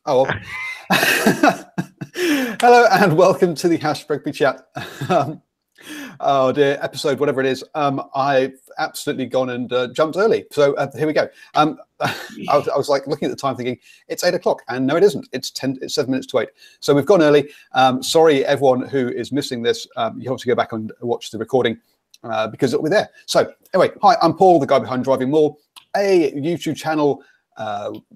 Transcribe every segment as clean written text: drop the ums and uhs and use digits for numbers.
Oh, well. Hello and welcome to the Rugby Chat. Oh dear, episode whatever it is. I've absolutely gone and jumped early. So here we go. I was like looking at the time thinking it's 8 o'clock, and no, it isn't. It's 7 minutes to 8. So we've gone early. Sorry, everyone who is missing this. You have to go back and watch the recording because it'll be there. So anyway, hi, I'm Paul, the guy behind DrivingMaul, a YouTube channel,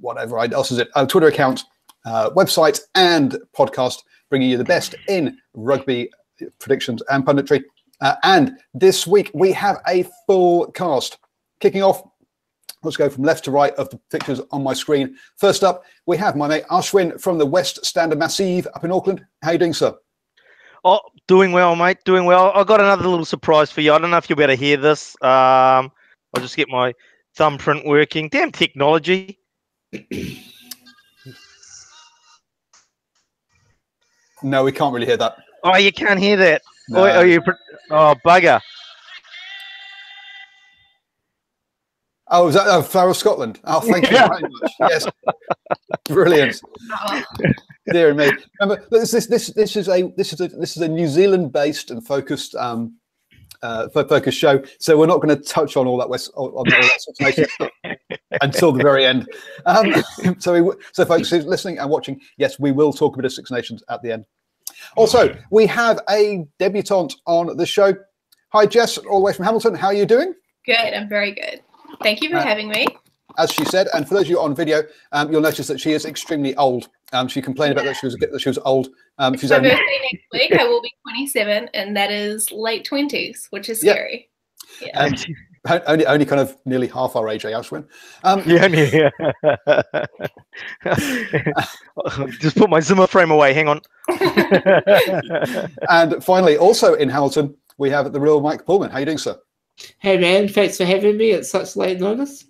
whatever else is it, a Twitter account, website, and podcast, bringing you the best in rugby predictions and punditry. And this week we have a full cast. Kicking off, let's go from left to right of the pictures on my screen. First up, we have my mate Ashwin from the West Standard Massive up in Auckland. How are you doing, sir? Oh, doing well, mate. Doing well. I got another little surprise for you. I don't know if you'll be able to hear this. I'll just get my thumbprint working. Damn technology. No, we can't really hear that. Oh, you can't hear that. No. Oh, bugger. Oh, is that Flower of Scotland? Oh, thank you very much. Yes, brilliant. Dear me. Remember, this is a New Zealand-based and focused show, so we're not going to touch on all that Six Nations stuff until the very end. So folks who's listening and watching, yes, we will talk a bit of Six Nations at the end. Also, we have a debutante on the show. Hi, Jess, all the way from Hamilton. How are you doing? Good. I'm very good. Thank you for having me. As she said, and for those of you on video, you'll notice that she is extremely old. She complained about that she was old. She's my birthday next week. I will be 27, and that is late 20s, which is scary. Yeah. Only kind of nearly half our age, Ashwin. Just put my Zimmer frame away. Hang on. And finally, also in Hamilton, we have the real Mike Pullman. How you doing, sir? Hey, man. Thanks for having me at such late notice.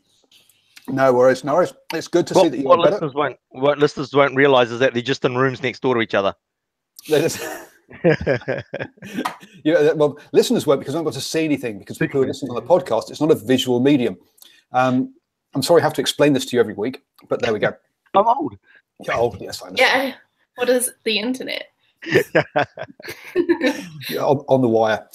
No worries, no worries. It's good to see that you're better. What listeners won't realise is that they're just in rooms next door to each other. Well, listeners won't, because I'm not able to see anything, because people who are listening on the podcast, it's not a visual medium. I'm sorry I have to explain this to you every week, but there we go. I'm old. You're old, yes, I know. Yeah. What is the internet? on the wire.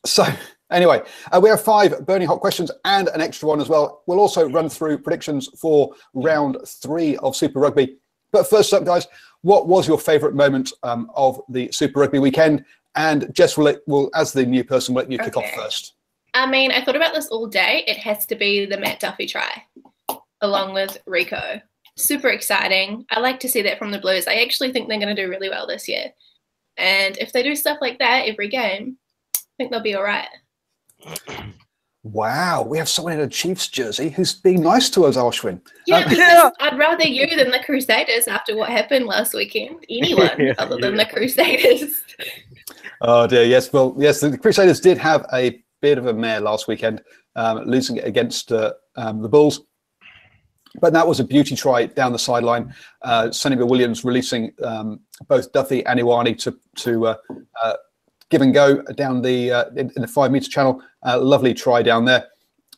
So anyway, we have 5 burning hot questions and an extra one as well. We'll also run through predictions for round 3 of Super Rugby. But first up, guys, what was your favourite moment of the Super Rugby weekend? And Jess, will as the new person, we'll let you kick off first. I mean, I thought about this all day. It has to be the Matt Duffy try, along with Rico. Super exciting. I like to see that from the Blues. I actually think they're going to do really well this year. And if they do stuff like that every game, I think they'll be all right. Wow, we have someone in a Chiefs jersey who's being nice to us, Ashwin. Yeah, because I'd rather you than the Crusaders after what happened last weekend. Anyone other than the Crusaders. Oh dear, yes. Well, yes, the Crusaders did have a bit of a mare last weekend, losing it against the Bulls. But that was a beauty try down the sideline. Sonny Bill Williams releasing both Duffy and Iwani to give and go down the in the 5-metre channel. Lovely try down there.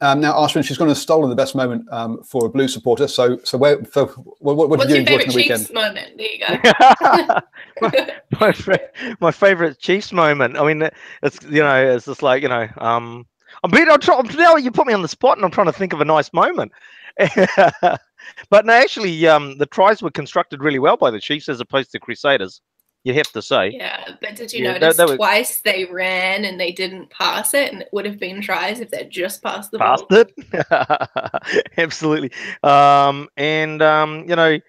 Now, Ashwin, she's going to have stolen the best moment for a Blue supporter. So what did you enjoy from the weekend? What's your favourite Chiefs moment? There you go. my favourite Chiefs moment. I mean, it's it's just like now you put me on the spot, and I'm trying to think of a nice moment. But no, actually, the tries were constructed really well by the Chiefs as opposed to Crusaders. You have to say. Yeah, but did you notice twice they ran and they didn't pass it, and it would have been tries if they'd just passed the ball? Passed it? Absolutely. It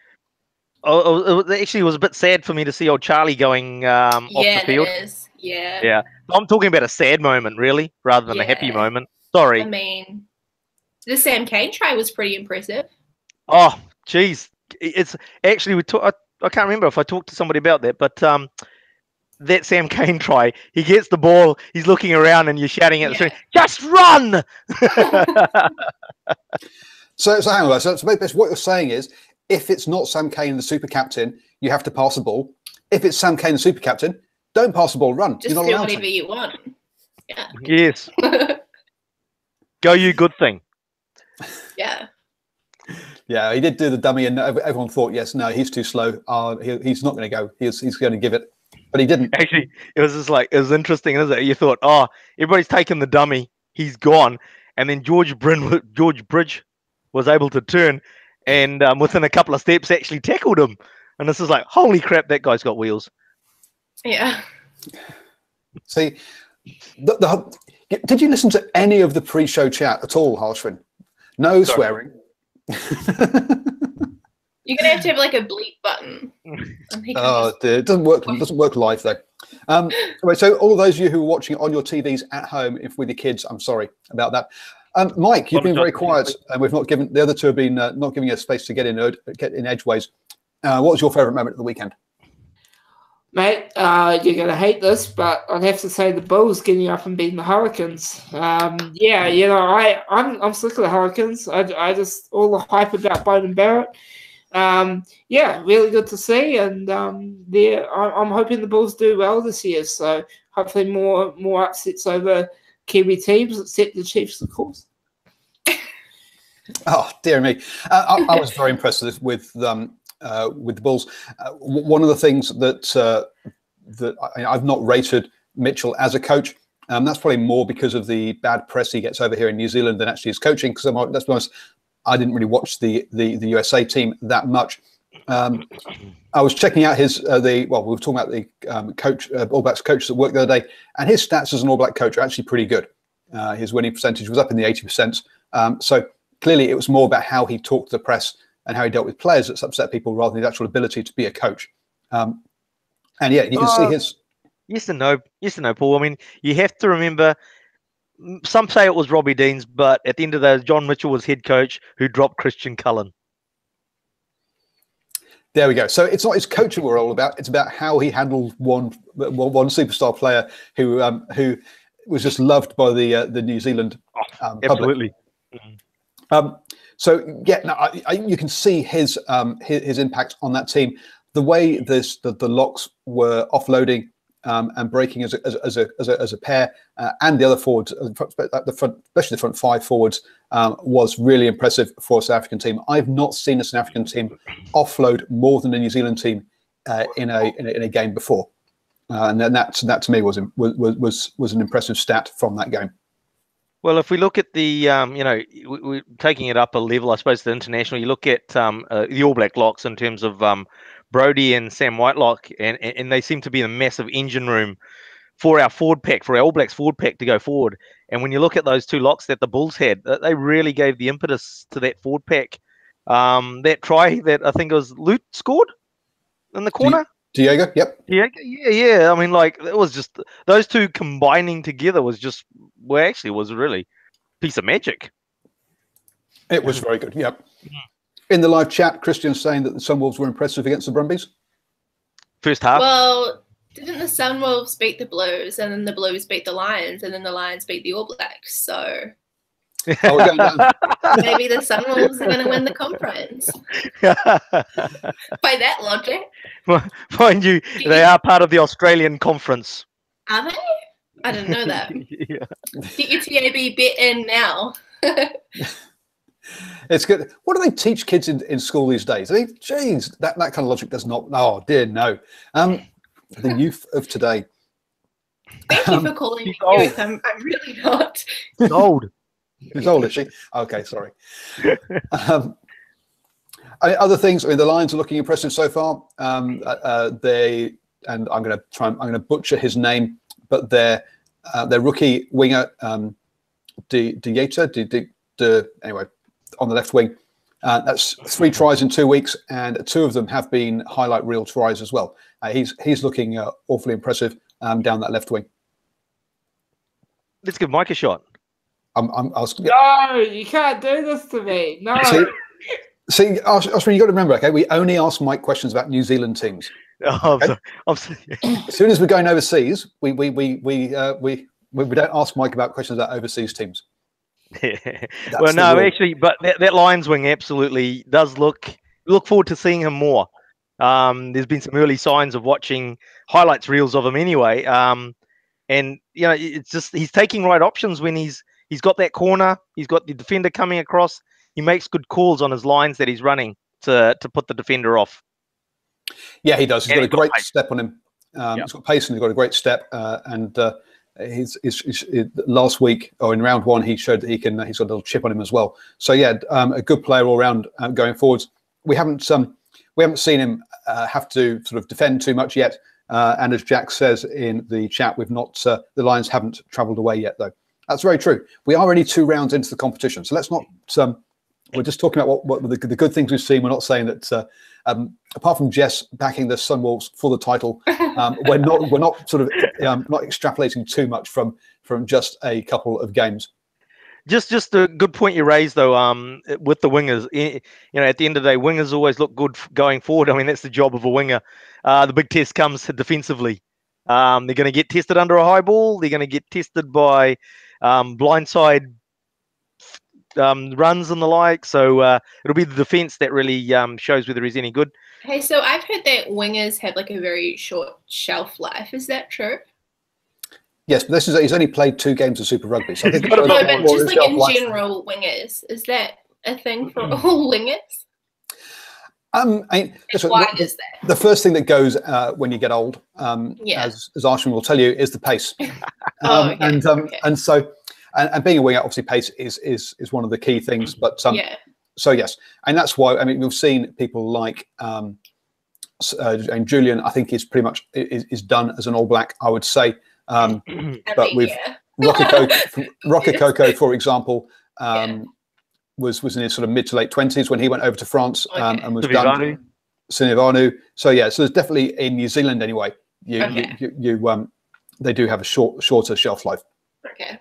actually was a bit sad for me to see old Charlie going off the field. Yeah, it is. Yeah. Yeah. I'm talking about a sad moment, really, rather than a happy moment. Sorry. I mean, the Sam Cane try was pretty impressive. Oh, geez. It's actually, I can't remember if I talked to somebody about that, but that Sam Cane try, he gets the ball, he's looking around, and you're shouting at the screen, just run! So hang on, so what you're saying is, if it's not Sam Cane, the super captain, you have to pass the ball. If it's Sam Cane, the super captain, don't pass the ball, run. Just do whatever you want. Yeah. Yes. Go you, good thing. Yeah. Yeah, he did do the dummy, and everyone thought, yes, no, he's too slow. He's not going to go. He's going to give it, but he didn't. Actually, it was just like, it was interesting, isn't it? You thought, oh, everybody's taken the dummy, he's gone, and then George Bridge was able to turn, and within a couple of steps, actually tackled him. And this is like, holy crap, that guy's got wheels. Yeah. See, did you listen to any of the pre-show chat at all, Harshvin? No swearing. You're gonna have to have like a bleep button. Oh, dear. It doesn't work. It doesn't work live though. Anyway, so all of those of you who are watching on your TVs at home, if with your kids, I'm sorry about that. Mike, you've been very quiet, and we've not given the other two have been not giving us space to get in edgeways. What was your favourite moment of the weekend? Mate, you're going to hate this, but I'd have to say the Bulls getting up and beating the Hurricanes. Yeah, you know, I'm sick of the Hurricanes. I just, all the hype about Bowden Barrett. Yeah, really good to see. And I'm hoping the Bulls do well this year. So hopefully more upsets over Kiwi teams, except the Chiefs, of course. Oh, dear me. I was very impressed with the Bulls. One of the things that I've not rated Mitchell as a coach, that's probably more because of the bad press he gets over here in New Zealand than actually his coaching. Because let's be honest, I didn't really watch the USA team that much. I was checking out his we were talking about the coach, All Blacks coaches at work the other day, and his stats as an All Black coach are actually pretty good. His winning percentage was up in the 80%. So clearly, it was more about how he talked to the press and how he dealt with players that's upset people rather than his actual ability to be a coach. And yeah, you can see his... Yes and no, Paul. I mean, you have to remember, some say it was Robbie Deans, but at the end of the day, John Mitchell was head coach who dropped Christian Cullen. There we go. So it's not his coaching we're all about. It's about how he handled one superstar player who was just loved by the New Zealand public. Absolutely. So yeah, no, you can see his impact on that team. The way the locks were offloading and breaking as a pair, and the other forwards, especially the front five forwards, was really impressive for a South African team. I've not seen a South African team offload more than a New Zealand team in a game before, and then that to me was an impressive stat from that game. Well, if we look at the, we're taking it up a level, I suppose, the international, you look at the All Black locks in terms of Brody and Sam Whitelock, and they seem to be a massive engine room for our forward pack, for our All Blacks forward pack to go forward. And when you look at those two locks that the Bulls had, they really gave the impetus to that forward pack. That try that I think it was Lute scored in the corner. Diego, yep. Yeah. I mean, like, it was just those two combining together was really a piece of magic. It was very good. Yep. In the live chat, Christian's saying that the Sunwolves were impressive against the Brumbies. First half. Well, didn't the Sunwolves beat the Blues, and then the Blues beat the Lions, and then the Lions beat the All Blacks? So we're going down. Maybe the Sunwolves are going to win the conference. By that logic. Mind you, they are part of the Australian conference. Are they? I didn't know that. Yeah. Get your TAB bet in now. It's good. What do they teach kids in school these days? Geez, that kind of logic does not. Oh dear, no. The youth of today. Thank you for calling me youth. I'm really not. She's old. She's old, is she? Okay, sorry. Other things. I mean, the Lions are looking impressive so far. I'm going to butcher his name, but their rookie winger, anyway, on the left wing. That's 3 tries in 2 weeks, and 2 of them have been highlight reel tries as well. He's looking awfully impressive down that left wing. Let's give Mike a shot. No, you can't do this to me. No. See, Osman, you got to remember, okay? We only ask Mike questions about New Zealand teams. Oh, okay? I'm sorry. As soon as we're going overseas, we don't ask Mike about questions about overseas teams. Well, no, actually, but that Lions wing absolutely does look forward to seeing him more. There's been some early signs of watching highlights reels of him anyway. And you know, it's just he's taking right options when he's got that corner, he's got the defender coming across, he makes good calls on his lines that he's running to put the defender off. Yeah, he does. He's got a great pace. step on him. He's got pace and he's got a great step. And he's last week or in round one, he showed that he's got a little chip on him as well. So yeah, a good player all round going forwards. We haven't seen him have to sort of defend too much yet. And as Jack says in the chat, we've not the Lions haven't travelled away yet, though. That's very true. We are only 2 rounds into the competition, so let's not. We're just talking about what the good things we've seen. We're not saying that. Apart from Jess backing the Sunwolves for the title, we're not sort of not extrapolating too much from just a couple of games. Just a good point you raised, though, with the wingers. At the end of the day, wingers always look good going forward. I mean, that's the job of a winger. The big test comes defensively. They're going to get tested under a high ball. They're going to get tested by blindside runs and the like. So it'll be the defense that really shows whether he's any good. Hey, so I've heard that wingers have like a very short shelf life. Is that true? Yes, but he's only played 2 games of Super Rugby. So I think no, but just like in general, wingers, is that a thing for all wingers? Why is that? The first thing that goes when you get old, as Arshan will tell you, is the pace. Okay. And so being a winger, obviously, pace is one of the key things. But so yes, and that's why we've seen people like and Julian. I think is pretty much is done as an All Black, I would say. But with Rocket Coco, for example, was in his sort of mid to late 20s when he went over to France and was done. Sinivanu. So yeah, so there's definitely in New Zealand anyway. They do have a shorter shelf life. Okay.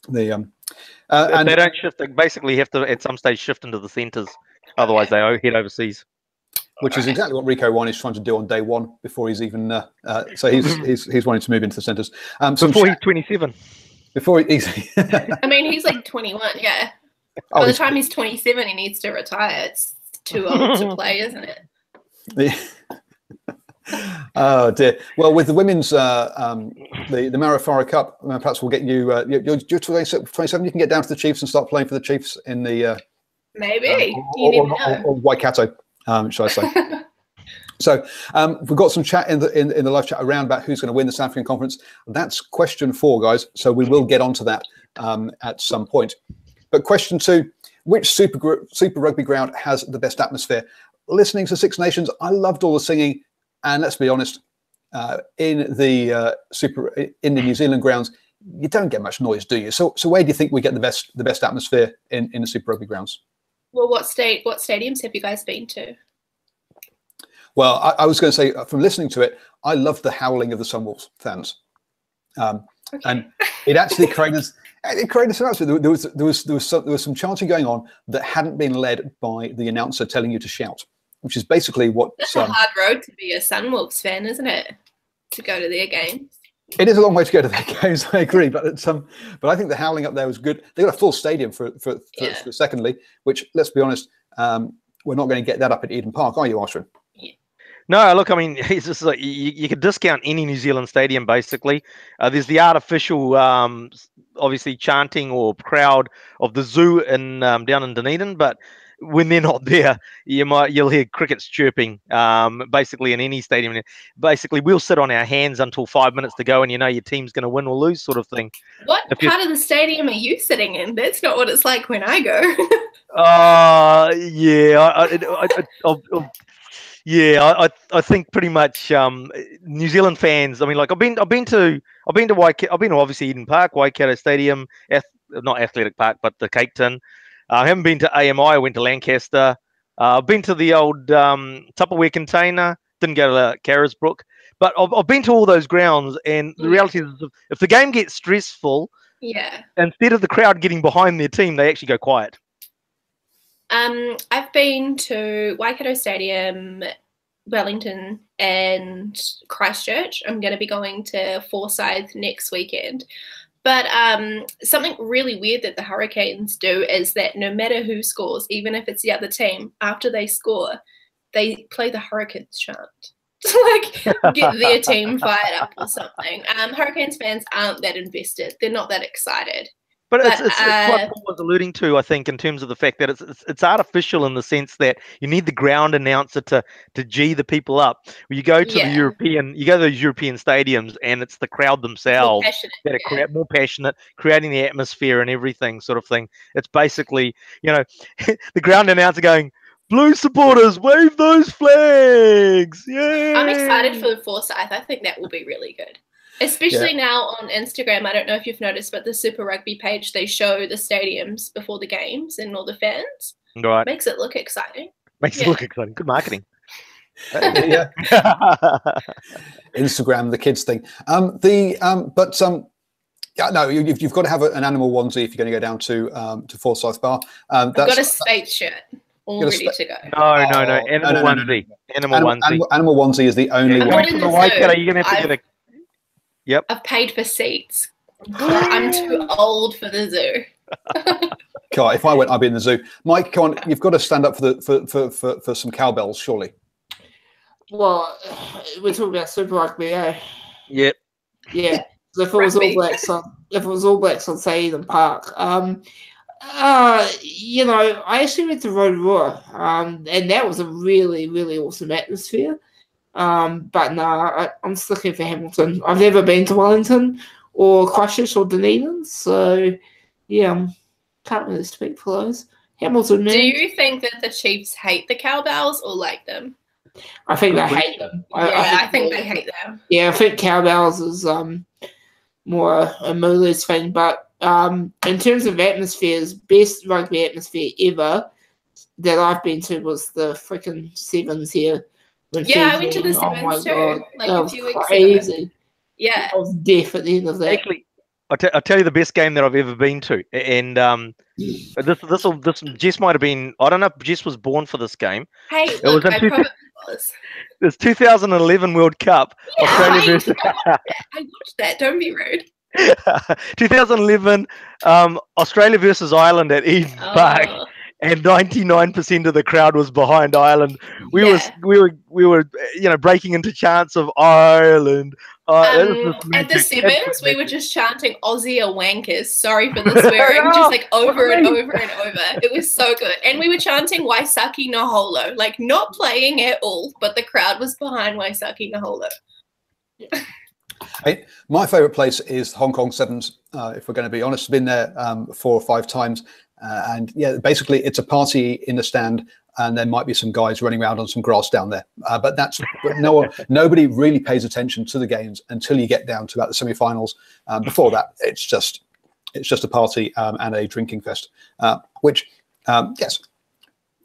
And they don't shift. They basically have to at some stage shift into the centres, otherwise they head overseas. Which is exactly what Rico Wine is trying to do on day one before he's even. So he's wanting to move into the centres. Before he's 27. Before he's. I mean, he's like 21. Yeah. By the time he's 27, he needs to retire. It's too old to play, isn't it? Oh dear. Well, with the women's the Marifara Cup, perhaps we'll get you. You're 27. You can get down to the Chiefs and start playing for the Chiefs in the. Maybe you never know. Or Waikato. Should I say? So we've got some chat in the live chat around about who's going to win the South African Conference. That's question 4, guys. So we will get onto that at some point. But question 2: which Super Rugby ground has the best atmosphere? Listening to Six Nations, I loved all the singing, and let's be honest, in the New Zealand grounds, you don't get much noise, do you? So where do you think we get the best atmosphere in the Super Rugby grounds? Well, what stadiums have you guys been to? Well, I was going to say, from listening to it, I loved the howling of the Sunwolves fans, and it actually created some atmosphere. There was some chanting going on that hadn't been led by the announcer telling you to shout, which is basically what. That's a hard road to be a Sunwolves fan, isn't it? To go to their games. It is a long way to go to their games. I agree, but I think the howling up there was good. They got a full stadium for secondly, which, let's be honest, we're not going to get that up at Eden Park, are you, Ashwin? Yeah. No, look, I mean, it's just like you could discount any New Zealand stadium, basically. There's the artificial, obviously, chanting or crowd of the zoo down in Dunedin, but when they're not there, you'll hear crickets chirping, basically in any stadium. Basically, we'll sit on our hands until 5 minutes to go, and you know your team's going to win or lose, sort of thing. What part of the stadium are you sitting in? That's not what it's like when I go. I think pretty much New Zealand fans. I mean, like I've been to Waikato. I've been to obviously Eden Park, Waikato Stadium, not Athletic Park, but the Cape Town. I haven't been to AMI. I went to Lancaster. I've been to the old Tupperware container. Didn't go to Carisbrook. But I've been to all those grounds. And the reality is, if the game gets stressful, instead of the crowd getting behind their team, they actually go quiet. I've been to Waikato Stadium, Wellington, and Christchurch. I'm going to be going to Forsyth next weekend. But something really weird that the Hurricanes do is that no matter who scores, even if it's the other team, after they score, they play the Hurricanes chant to like get their team fired up or something. Hurricanes fans aren't that invested. They're not that excited. But it's what Paul was alluding to, I think, in terms of the fact that it's artificial in the sense that you need the ground announcer to G the people up. When you go to those European stadiums, and it's the crowd themselves that are more passionate, creating the atmosphere and everything, sort of thing. It's basically, the ground announcer going, "Blue supporters, wave those flags!" Yay! I'm excited for Forsyth. I think that will be really good. Especially now on Instagram, I don't know if you've noticed, but the Super Rugby page, they show the stadiums before the games and all the fans. Right. Makes it look exciting. Makes it look exciting. Good marketing. Yeah. Instagram, the kids thing. No, you've got to have an animal onesie if you're going to go down to Forsyth Bar. I've got a Spate shirt all ready to go. No. Animal onesie. Animal onesie. Animal onesie is the only one. You're going to have to get a... Yep. I've paid for seats. I'm too old for the zoo. God, if I went, I'd be in the zoo. Mike, come on, you've got to stand up for some cowbells, surely. Well, we're talking about Super Rugby, eh? Yep. Yeah. So if it was All Blacks on say Eden Park, I actually went to Rotorua, and that was a really, really awesome atmosphere. But no, I'm sticking for Hamilton. I've never been to Wellington or Christchurch or Dunedin, so yeah, can't really speak for those. Hamilton, man. Do you think that the Chiefs hate the cowbells or like them? I think they hate them. I think they hate them. Yeah, I think cowbells is more a Moolers thing, but in terms of atmospheres, best rugby atmosphere ever that I've been to was the freaking Sevens here. Yeah, I went to the Sevens too. God. Like that a was few weeks crazy. ago. Yeah. I was deaf at the end of that. Actually, I'll tell you the best game that I've ever been to, and this Jess might have been. I don't know if Jess was born for this game. Hey, look, I probably was. It's 2011 World Cup. Yeah, Australia versus. I watched that. Don't be rude. 2011 Australia versus Ireland at Eden Park. And 99% of the crowd was behind Ireland. We were breaking into chants of Ireland. At the Sevens, we were just chanting Aussie are wankers. Sorry for the swearing, just like over and over and over. It was so good. And we were chanting Waisaki Naholo, like not playing at all, but the crowd was behind Waisaki Naholo. Hey, my favourite place is Hong Kong Sevens, if we're going to be honest. I've been there 4 or 5 times. And yeah, basically it's a party in the stand, and there might be some guys running around on some grass down there. But nobody really pays attention to the games until you get down to about the semi-finals. Before that, it's just a party and a drinking fest, which yes,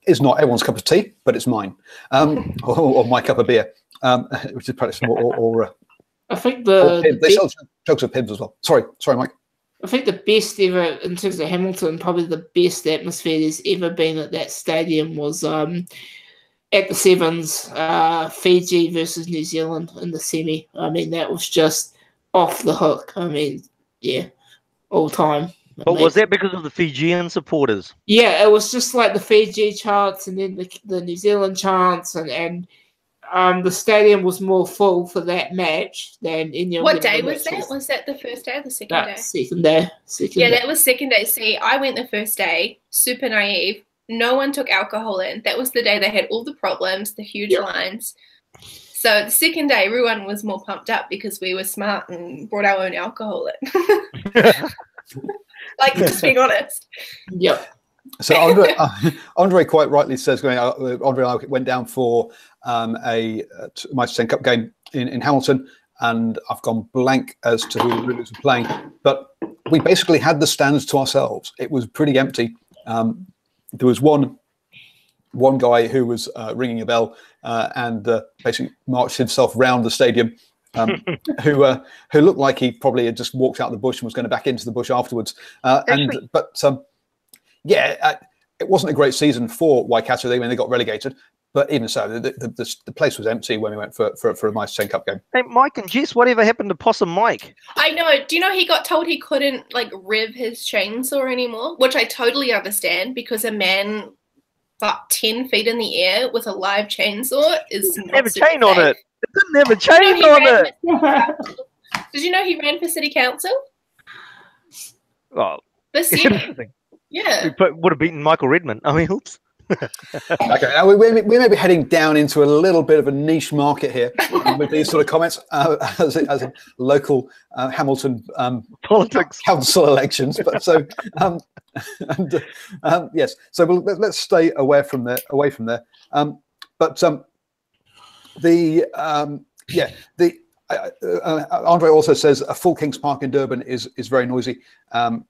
is not everyone's cup of tea, but it's mine, or my cup of beer, which is probably or I think they sell jugs of Pibbs as well. Sorry, Mike. I think the best ever in terms of Hamilton, probably the best atmosphere there's ever been at that stadium was at the Sevens, Fiji versus New Zealand in the semi. I mean, that was just off the hook. I mean, yeah, all time. But was that because of the Fijian supporters? Yeah, it was just like the Fiji chants and then the New Zealand chants, and the stadium was more full for that match than any of the What day was that? Was that the first day or the second day? Second day. That was second day. See, I went the first day, super naive. No one took alcohol in. That was the day they had all the problems, the huge lines. So the second day, everyone was more pumped up because we were smart and brought our own alcohol in. Like, just being honest. Yep. So Andre quite rightly says, Andre and I went down for my 10 Cup game in Hamilton, and I've gone blank as to who the Roosters were playing. But we basically had the stands to ourselves. It was pretty empty. There was one guy who was ringing a bell and basically marched himself round the stadium, who looked like he probably had just walked out of the bush and was going to back into the bush afterwards. It wasn't a great season for Waikato. They got relegated, but even so, the place was empty when we went for a nice 10 Cup game. Hey, Mike and Jess, whatever happened to Possum Mike? I know. Do you know he got told he couldn't rev his chainsaw anymore? Which I totally understand, because a man about 10 feet in the air with a live chainsaw is not have a super chain on safe. it. It didn't have a chain on it. Did you know he ran for city council? Oh, this It's year. interesting. Yeah. Would have beaten Michael Redmond. I mean, oops. Okay, now we may be heading down into a little bit of a niche market here with these sort of comments as in local Hamilton Politics. council elections. But so yes, so let's stay away from there. Andre also says a full Kings Park in Durban is very noisy, and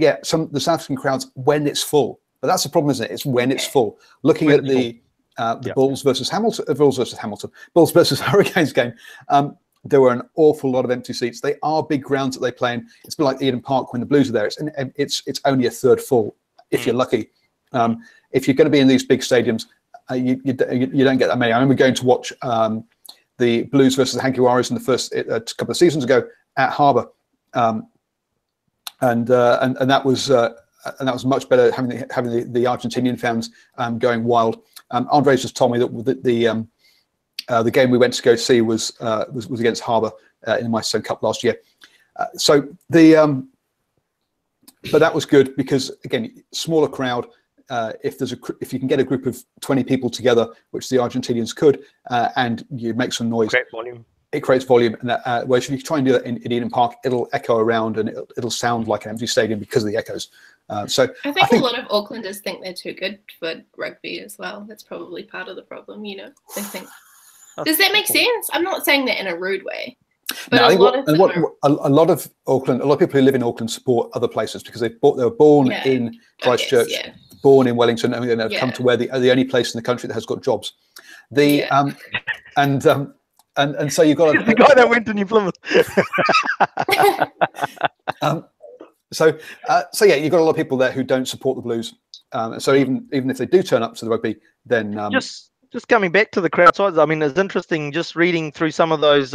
yeah, the South African crowds when it's full. But that's the problem, isn't it? It's when it's full. Looking at the Bulls versus Hurricanes game, there were an awful lot of empty seats. They are big grounds that they play in. It's been like Eden Park when the Blues are there. It's only a third full if you're lucky. If you're going to be in these big stadiums, you don't get that many. I remember going to watch the Blues versus the Hankey Warriors in the first couple of seasons ago at Harbour, and that was much better having the Argentinian fans going wild. Andres just told me that the game we went to go see was against Harbour in my Sun Cup last year. But that was good because again, smaller crowd. If you can get a group of 20 people together, which the Argentinians could, and you make some noise, it creates volume. And whereas if you try and do that in Eden Park, it'll echo around and it'll sound like an empty stadium because of the echoes. So I think a lot of Aucklanders think they're too good for rugby as well. That's probably part of the problem, you know. They think. Does that make sense? I'm not saying that in a rude way. But no, I think a lot of Auckland, a lot of people who live in Auckland support other places because they were born in Christchurch, born in Wellington, and they've come to where the only place in the country that has got jobs. And so you've got the guy that went to New Plymouth. So yeah, you've got a lot of people there who don't support the Blues. So even if they do turn up to the rugby, then just coming back to the crowd size. I mean, it's interesting just reading through some of those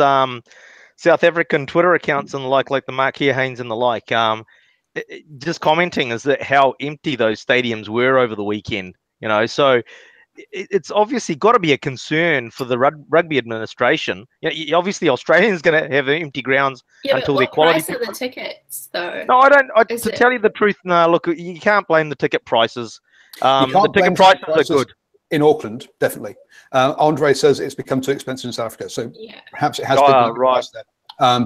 South African Twitter accounts and like the Mark Haynes and the like. Just commenting is that how empty those stadiums were over the weekend. You know, so it's obviously got to be a concern for the rugby administration. You know, obviously Australians going to have empty grounds until their quality. What price are the tickets, though? No, I don't. To tell you the truth, no. Look, you can't blame the ticket prices. The ticket prices are good in Auckland, definitely. Andre says it's become too expensive in South Africa, so perhaps it has been right there.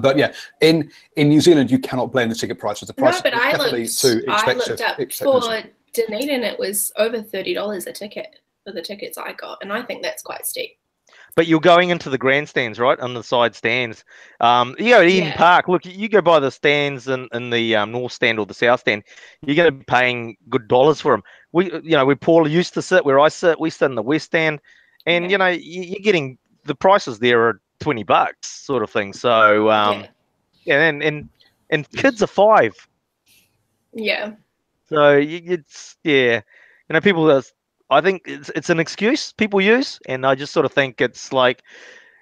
But yeah, in New Zealand, you cannot blame the ticket prices. The price is definitely too expensive. I looked up for Dunedin, it was over $30 a ticket for the tickets I got, and I think that's quite steep. But you're going into the grandstands, right? On the side stands. You go to Eden Park. Look, you go by the stands in the north stand or the south stand. You're going to be paying good dollars for them. Where Paul used to sit, where I sit, we sit in the west stand, and you know, you're getting the prices there are $20 sort of thing. So and kids are 5. Yeah. So it's you know, people are. I think it's an excuse people use, and I just sort of think it's like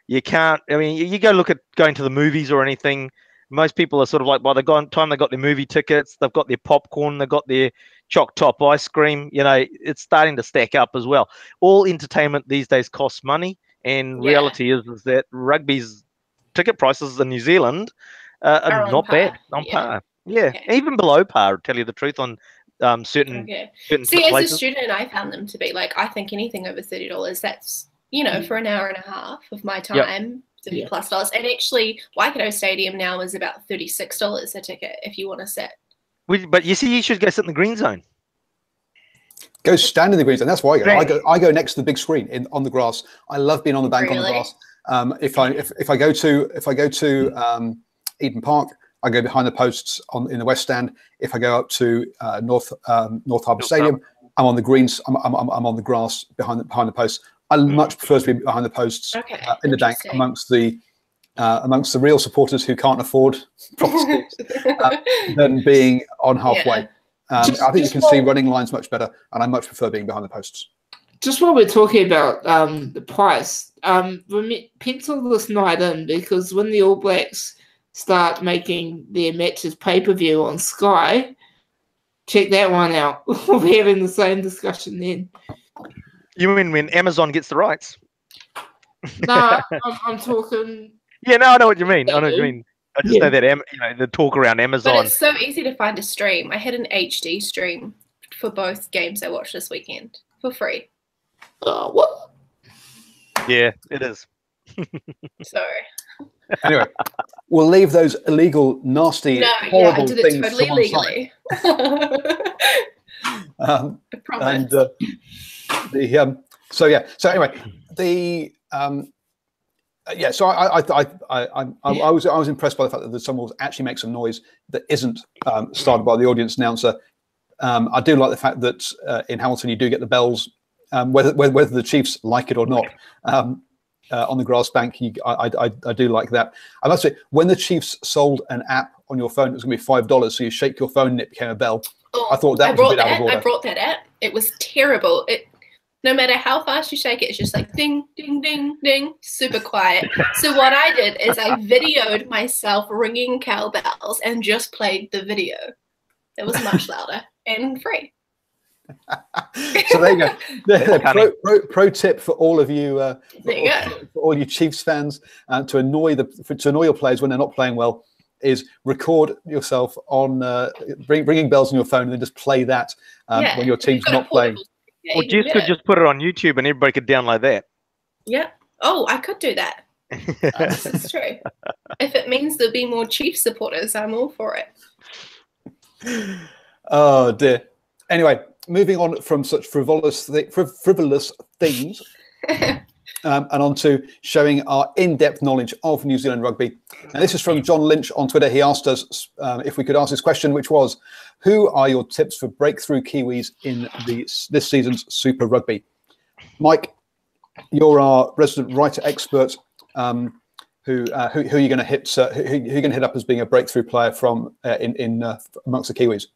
you can't. I mean, you go look at going to the movies or anything. Most people are sort of like by the time they got their movie tickets, they've got their popcorn, they've got their choc top ice cream. You know, it's starting to stack up as well. All entertainment these days costs money, and reality is that rugby's ticket prices in New Zealand are not bad, on par. Yeah, even below par. To tell you the truth, on certain See, as places. a student, I found them to be like, I think anything over $30, that's, you know, for an hour and a half of my time, $30+. And actually, Waikato Stadium now is about $36 a ticket if you want to sit. But you see, you should go sit in the green zone. Go stand in the green zone. That's why I go next to the big screen on the grass. I love being on the bank on the grass. If I go to Eden Park, I go behind the posts in the West Stand. If I go up to North Harbour Stadium, I'm on the greens. I'm on the grass behind the posts. I much prefer to be behind the posts in the bank amongst the real supporters who can't afford proper seats than being on halfway. I think you can see running lines much better, and I much prefer being behind the posts. Just while we're talking about the price, pencil this night in, because when the All Blacks start making their matches pay-per-view on Sky, check that one out. We'll be having the same discussion then. You mean when Amazon gets the rights? No, I'm talking... Yeah, no, I know what you mean. I know what you mean. I just know that the talk around But Amazon. it's so easy to find a stream. I had an HD stream for both games I watched this weekend for free. What? Yeah, it is. So Anyway, we'll leave those illegal, nasty, horrible I did it things totally to one side. legally. I promise. And so anyway, so I was impressed by the fact that the Sunwolves actually make some noise that isn't started by the audience announcer. I do like the fact that in Hamilton you do get the bells, whether the Chiefs like it or not. On the grass bank, I do like that. I must say, when the Chiefs sold an app on your phone, it was going to be $5, so you shake your phone and it became a bell. I thought that was a bit out of order. I brought that app. It was terrible. No matter how fast you shake it, it's just like ding, ding, ding, ding, super quiet. So what I did is I videoed myself ringing cowbells and just played the video. It was much louder and free. So there you go. Pro tip for all of you, for all you Chiefs fans, to annoy your players when they're not playing well, is record yourself on ringing bells on your phone and then just play that when your team's not playing. Or Jess could just put it on YouTube and everybody could download that. Yeah. Oh, I could do that. This is true. If it means there'll be more Chiefs supporters, I'm all for it. Oh dear. Anyway, moving on from such frivolous themes and on to showing our in-depth knowledge of New Zealand rugby. And this is from John Lynch on Twitter. He asked us if we could ask this question, which was, who are your tips for breakthrough Kiwis in this season's Super Rugby? Mike, you're our resident writer expert. Who are you going to hit? Who are you going to hit up as being a breakthrough player from amongst the Kiwis?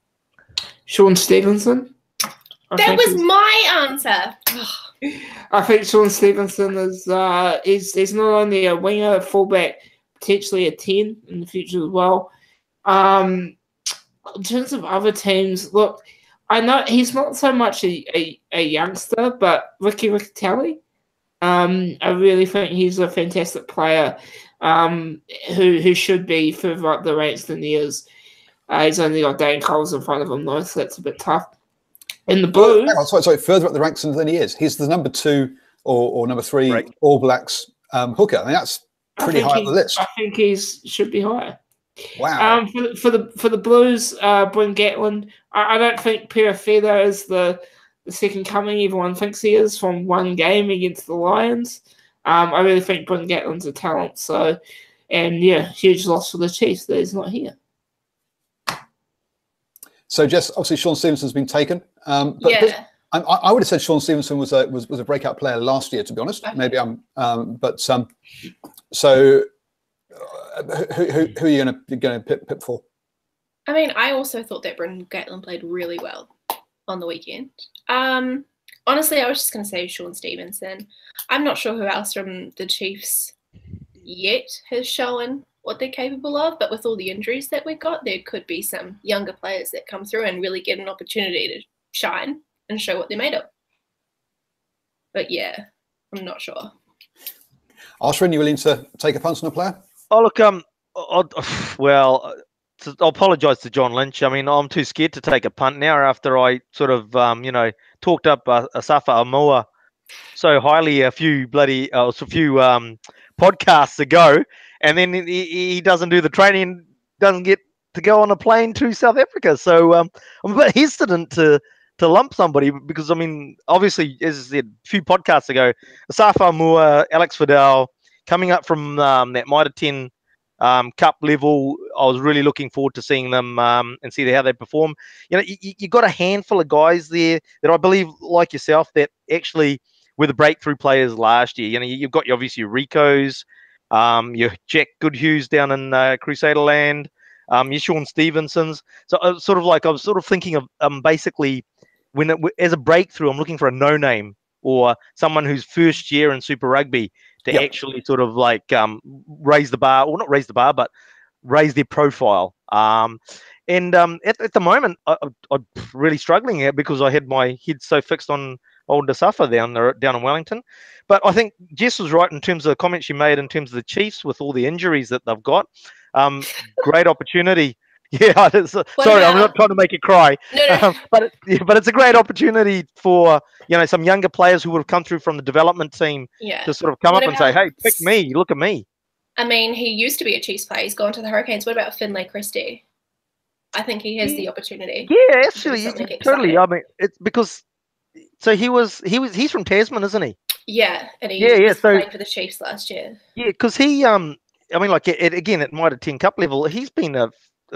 Sean Stevenson. That was my answer. I think Sean Stevenson is he's not only a winger, a fullback, potentially a 10 in the future as well. In terms of other teams, look, I know he's not so much a youngster, but Ricky Riccitelli, I really think he's a fantastic player who should be further up the ranks than he is. He's only got Dane Coles in front of him, though, so that's a bit tough. In the Blues... Sorry, further up the ranks than he is. He's the number 2 or number 3 All Blacks hooker. I mean, that's pretty high on the list. I think he should be higher. Wow. For the Blues, Bryn Gatland, I don't think Perafedo is the second coming everyone thinks he is from one game against the Lions. I really think Bryn Gatland's a talent. So, and yeah, huge loss for the Chiefs that he's not here. So, Jess, obviously Sean Stevenson's been taken. I would have said Sean Stevenson was a breakout player last year, to be honest. Okay. Maybe so who are you going to pip for? I mean, I also thought that Bryn Gatland played really well on the weekend. Honestly, I was just going to say Sean Stevenson. I'm not sure who else from the Chiefs yet has shown what they're capable of, but with all the injuries that we got, there could be some younger players that come through and really get an opportunity to shine and show what they're made of. But yeah, I'm not sure. Ashwin, you willing to take a punt on a player? Oh, look, I'll apologise to John Lynch. I mean, I'm too scared to take a punt now after I sort of, talked up Asafa Amoa so highly a few podcasts ago, and then he doesn't do the training, doesn't get to go on a plane to South Africa. So I'm a bit hesitant to lump somebody because, I mean, obviously, as I said a few podcasts ago, Asafa Amoa, Alex Fidel, coming up from that Mitre 10 Cup level, I was really looking forward to seeing them and see how they perform. You know, you got a handful of guys there that I believe, like yourself, that actually were the breakthrough players last year. You know, you've got obviously your Ricos, your Jack Goodhues down in Crusaderland, your Sean Stevensons. So I was sort of thinking of basically as a breakthrough, I'm looking for a no-name or someone who's first year in Super Rugby to actually sort of like raise the bar, or not raise the bar, but raise their profile. At the moment, I'm really struggling here because I had my head so fixed on old Asafa down in Wellington. But I think Jess was right in terms of the comments you made in terms of the Chiefs with all the injuries that they've got. Great opportunity. Yeah, sorry, I'm not trying to make you cry. No. But it's a great opportunity for some younger players who would have come through from the development team to sort of come up and say, "Hey, pick me! Look at me." I mean, he used to be a Chiefs player. He's gone to the Hurricanes. What about Finlay Christie? I think he has the opportunity. Yeah, actually, totally. I mean, it's because he's from Tasman, isn't he? Yeah, and he played for the Chiefs last year. Yeah, because he I mean, like again at Mitre 10 Cup level, he's been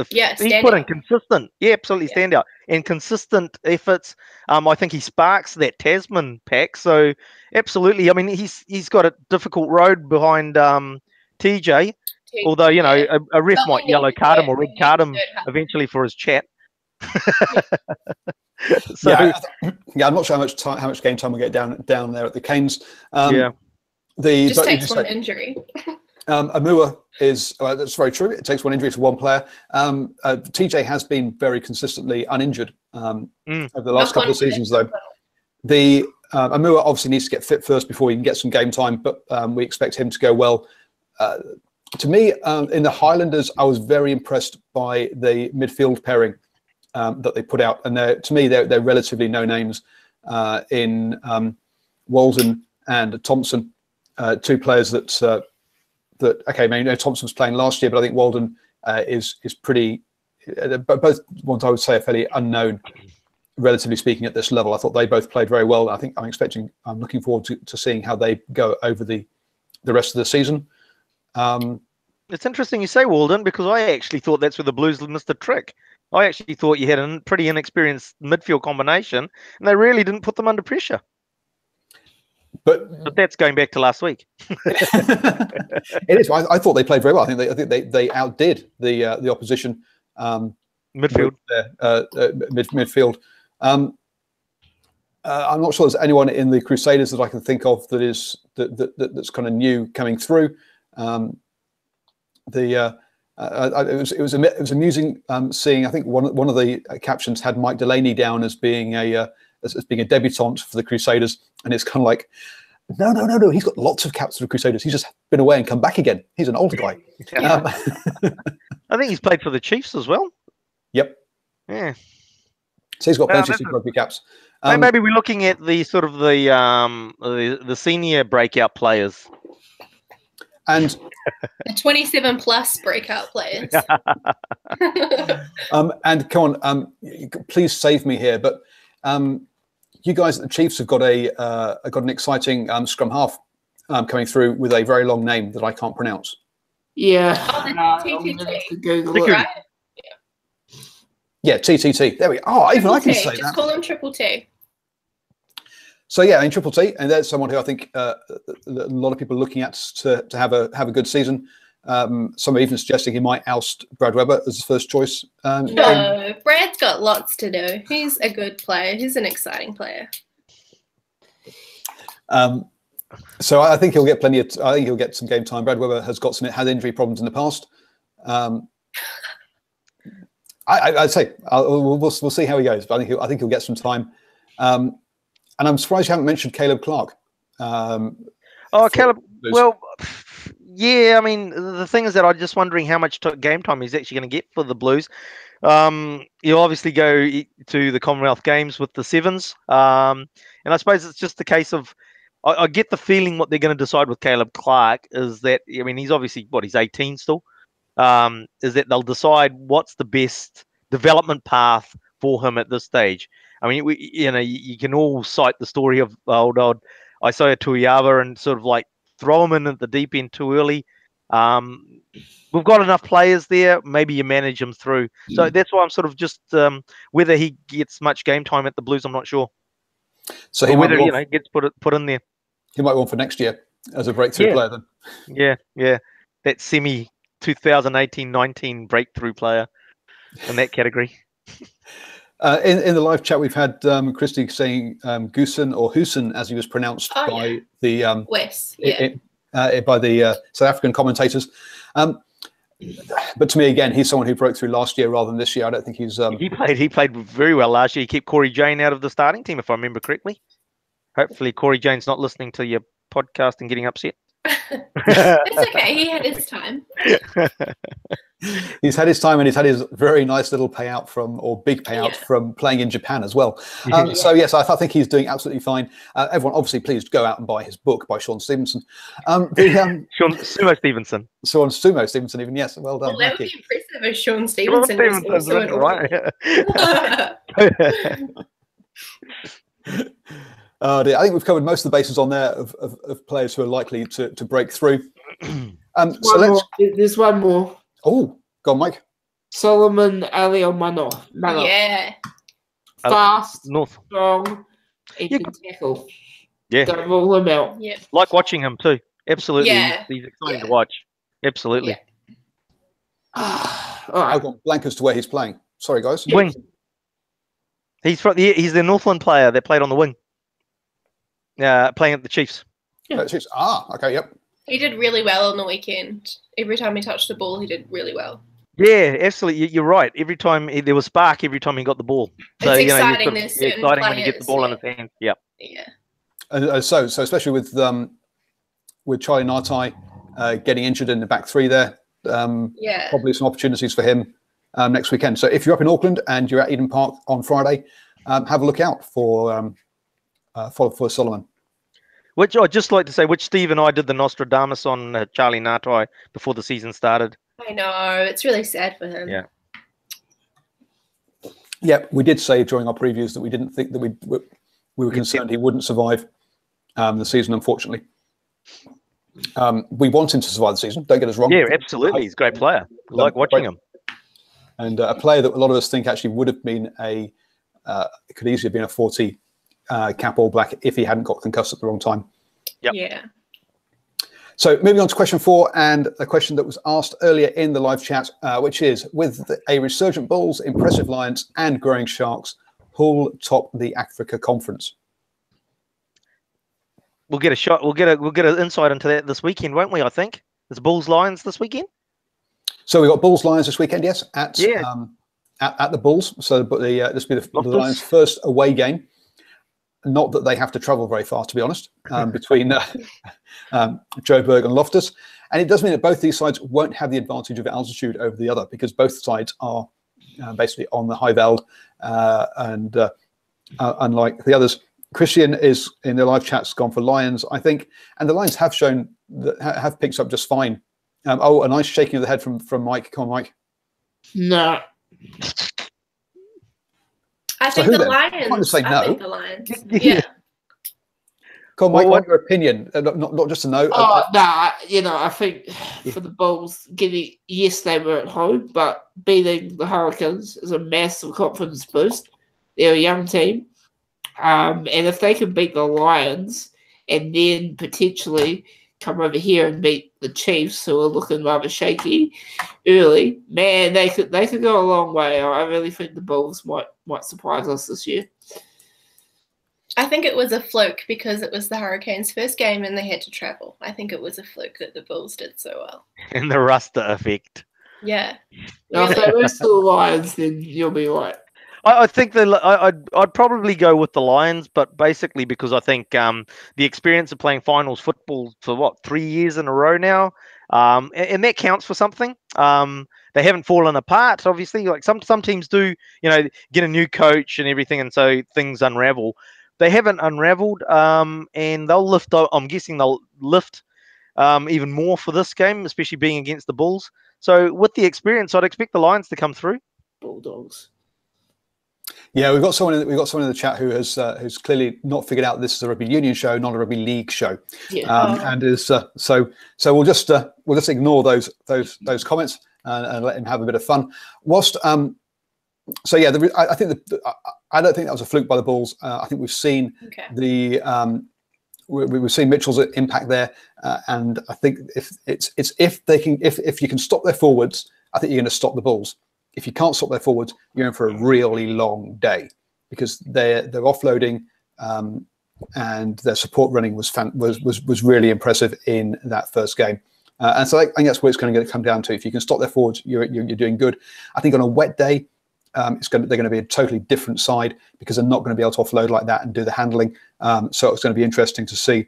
he's put in consistent, absolutely standout and consistent efforts. I think he sparks that Tasman pack. So absolutely, I mean, he's got a difficult road behind TJ. Although a ref might yellow card him or red card him eventually for his chat. So I'm not sure how much game time we get down there at the Canes. Just takes one injury. Amua is that's very true. It takes one injury to one player. TJ has been very consistently uninjured over the last couple of seasons, though. The Amua obviously needs to get fit first before he can get some game time, but we expect him to go well. To me, in the Highlanders, I was very impressed by the midfield pairing that they put out, and to me, they're relatively no names in Walden and Thompson, two players that Thompson was playing last year, but I think Walden is pretty. Both ones I would say are fairly unknown, relatively speaking, at this level. I thought they both played very well. I'm looking forward to seeing how they go over the rest of the season. It's interesting you say Walden, because I actually thought that's where the Blues missed a trick. I actually thought you had a pretty inexperienced midfield combination, and they really didn't put them under pressure. But that's going back to last week. It is. I thought they played very well. I think they outdid the opposition midfield. Midfield. I'm not sure there's anyone in the Crusaders that I can think of that's kind of new coming through. It was amusing seeing. I think one of the captions had Mike Delaney down as being a debutant for the Crusaders, and it's kind of like, no. He's got lots of caps for the Crusaders. He's just been away and come back again. He's an older guy. I think he's played for the Chiefs as well. Yep. Yeah. So he's got plenty of Super Rugby caps. Maybe we're looking at the sort of the senior breakout players. And the 27 plus breakout players. And come on, please save me here. But you guys at the Chiefs have got an exciting scrum half coming through with a very long name that I can't pronounce. Yeah. TTT. Right? Yeah, TTT. There we go. Oh, even I can say that. Just call him Triple T. So yeah, in Triple T, and there's someone who I think a lot of people are looking at to have a good season. Some are even suggesting he might oust Brad Weber as his first choice. No, Brad's got lots to do. He's a good player. He's an exciting player. So I think he'll get plenty of. I think he'll get some game time. Brad Weber has had injury problems in the past. I'd say we'll see how he goes, but I think he'll get some time. And I'm surprised you haven't mentioned Caleb Clark. Caleb. Well, yeah. I mean, the thing is that I'm just wondering how much game time he's actually going to get for the Blues. He'll obviously go to the Commonwealth Games with the Sevens, and I suppose it's just the case of I get the feeling what they're going to decide with Caleb Clark is that he's obviously he's 18 still. Is that they'll decide what's the best development path for him at this stage. I mean, you can all cite the story of old Isaiah Tuiava and sort of like throw him in at the deep end too early. We've got enough players there. Maybe you manage him through. So that's why I'm sort of just whether he gets much game time at the Blues, I'm not sure. So he whether gets put in there. He might want for next year as a breakthrough player then. Yeah. That semi 2018-19 breakthrough player in that category. In the live chat, we've had Christy saying Goosen or Hoosen, as he was pronounced by the Wes, by the South African commentators. But to me, again, he's someone who broke through last year rather than this year. I don't think he's. He played very well last year. He kept Corey Jane out of the starting team, if I remember correctly. Hopefully, Corey Jane's not listening to your podcast and getting upset. It's okay. He had his time. He's had his time, and he's had his very nice little payout or big payout from playing in Japan as well. So yes, I think he's doing absolutely fine. Everyone, obviously, please go out and buy his book by Sean Stevenson. Sumo Stevenson. Sumo Stevenson, even, yes. Well done. Well, that would be impressive if Sean Stevenson was also an author. I think we've covered most of the bases on there of players who are likely to break through. There's one more. Oh, go on, Mike. Solomon Aliomano. Yeah. Fast, North. strong, he can tackle. Yeah. Don't rule him out. Yep. Like watching him too. Absolutely. Yeah. He's exciting to watch. Absolutely. All right. I've gone blank as to where he's playing. Sorry, guys. Wing. He's the Northland player that played on the wing. Playing at the Chiefs. Okay, yep. He did really well on the weekend. Every time he touched the ball, he did really well. Yeah, absolutely. You're right. Every time there was spark, every time he got the ball. So It's exciting. It's exciting when you get the ball in his hands. Yeah. Yeah. So especially with Charlie Nartai getting injured in the back three there, probably some opportunities for him next weekend. So if you're up in Auckland and you're at Eden Park on Friday, have a look out for Solomon. Which I'd just like to say, which Steve and I did the Nostradamus on Charlie Nartai before the season started. I know. It's really sad for him. Yeah. Yeah, we did say during our previews that we didn't think that we were concerned he wouldn't survive the season, unfortunately. We want him to survive the season, don't get us wrong. Yeah, absolutely. He's a great player. We like watching him. And a player that a lot of us think actually would have been it could easily have been a 40 cap All Black if he hadn't got concussed at the wrong time. Yep. Yeah. So moving on to question 4, and a question that was asked earlier in the live chat, which is, with a resurgent Bulls, impressive Lions, and growing Sharks, who'll top the Africa Conference? We'll get a shot. We'll get an insight into that this weekend, won't we? I think there's Bulls Lions this weekend. So we've got Bulls Lions this weekend, yes, at the Bulls. So, but this will be the Lions' first away game. Not that they have to travel very far, to be honest, between Joburg and Loftus. And it does mean that both these sides won't have the advantage of altitude over the other, because both sides are basically on the high veld, and unlike the others. Christian is in the live chat's gone for Lions, I think, and the Lions have shown that have picked up just fine. A nice shaking of the head from Mike. Come on, Mike. No. I think the Lions. I'm say no. I think the Lions. Yeah. Come on, Mike. What's your opinion? Not just a no. I think for the Bulls, yes, they were at home, but beating the Hurricanes is a massive confidence boost. They're a young team, and if they can beat the Lions and then potentially come over here and beat the Chiefs, who are looking rather shaky early, man, they could go a long way. I really think the Bulls might surprise us this year. I think it was a fluke because it was the Hurricanes' first game and they had to travel. I think it was a fluke that the Bulls did so well. And the Rasta effect. Yeah. Now, if they lose to the Lions, then you'll be right. I think I'd probably go with the Lions, but basically because I think the experience of playing finals football for 3 years in a row now, and that counts for something. They haven't fallen apart, obviously. Like some teams do, get a new coach and everything, and so things unravel. They haven't unraveled, and they'll lift. I'm guessing they'll lift even more for this game, especially being against the Bulls. So with the experience, I'd expect the Lions to come through. Bulldogs. Yeah, we've got someone in the chat who has clearly not figured out this is a rugby union show, not a rugby league show, and is so we'll just ignore those comments and let him have a bit of fun. Whilst I think I don't think that was a fluke by the Bulls. I think we've seen we've seen Mitchell's impact there, and I think if you can stop their forwards, I think you're going to stop the Bulls. If you can't stop their forwards, you're in for a really long day, because their offloading and their support running was really impressive in that first game. And so I think that's what it's going to come down to. If you can stop their forwards, you're doing good. I think on a wet day, they're going to be a totally different side, because they're not going to be able to offload like that and do the handling. So it's going to be interesting to see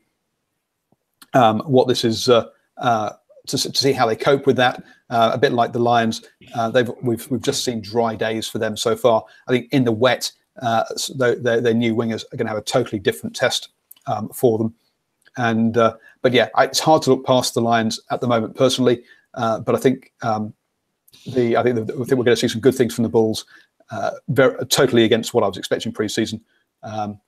what this is to see how they cope with that. A bit like the Lions, we've just seen dry days for them so far. I think in the wet, their new wingers are going to have a totally different test for them. And but yeah, it's hard to look past the Lions at the moment personally. But I think we're going to see some good things from the Bulls. Totally against what I was expecting pre-season, and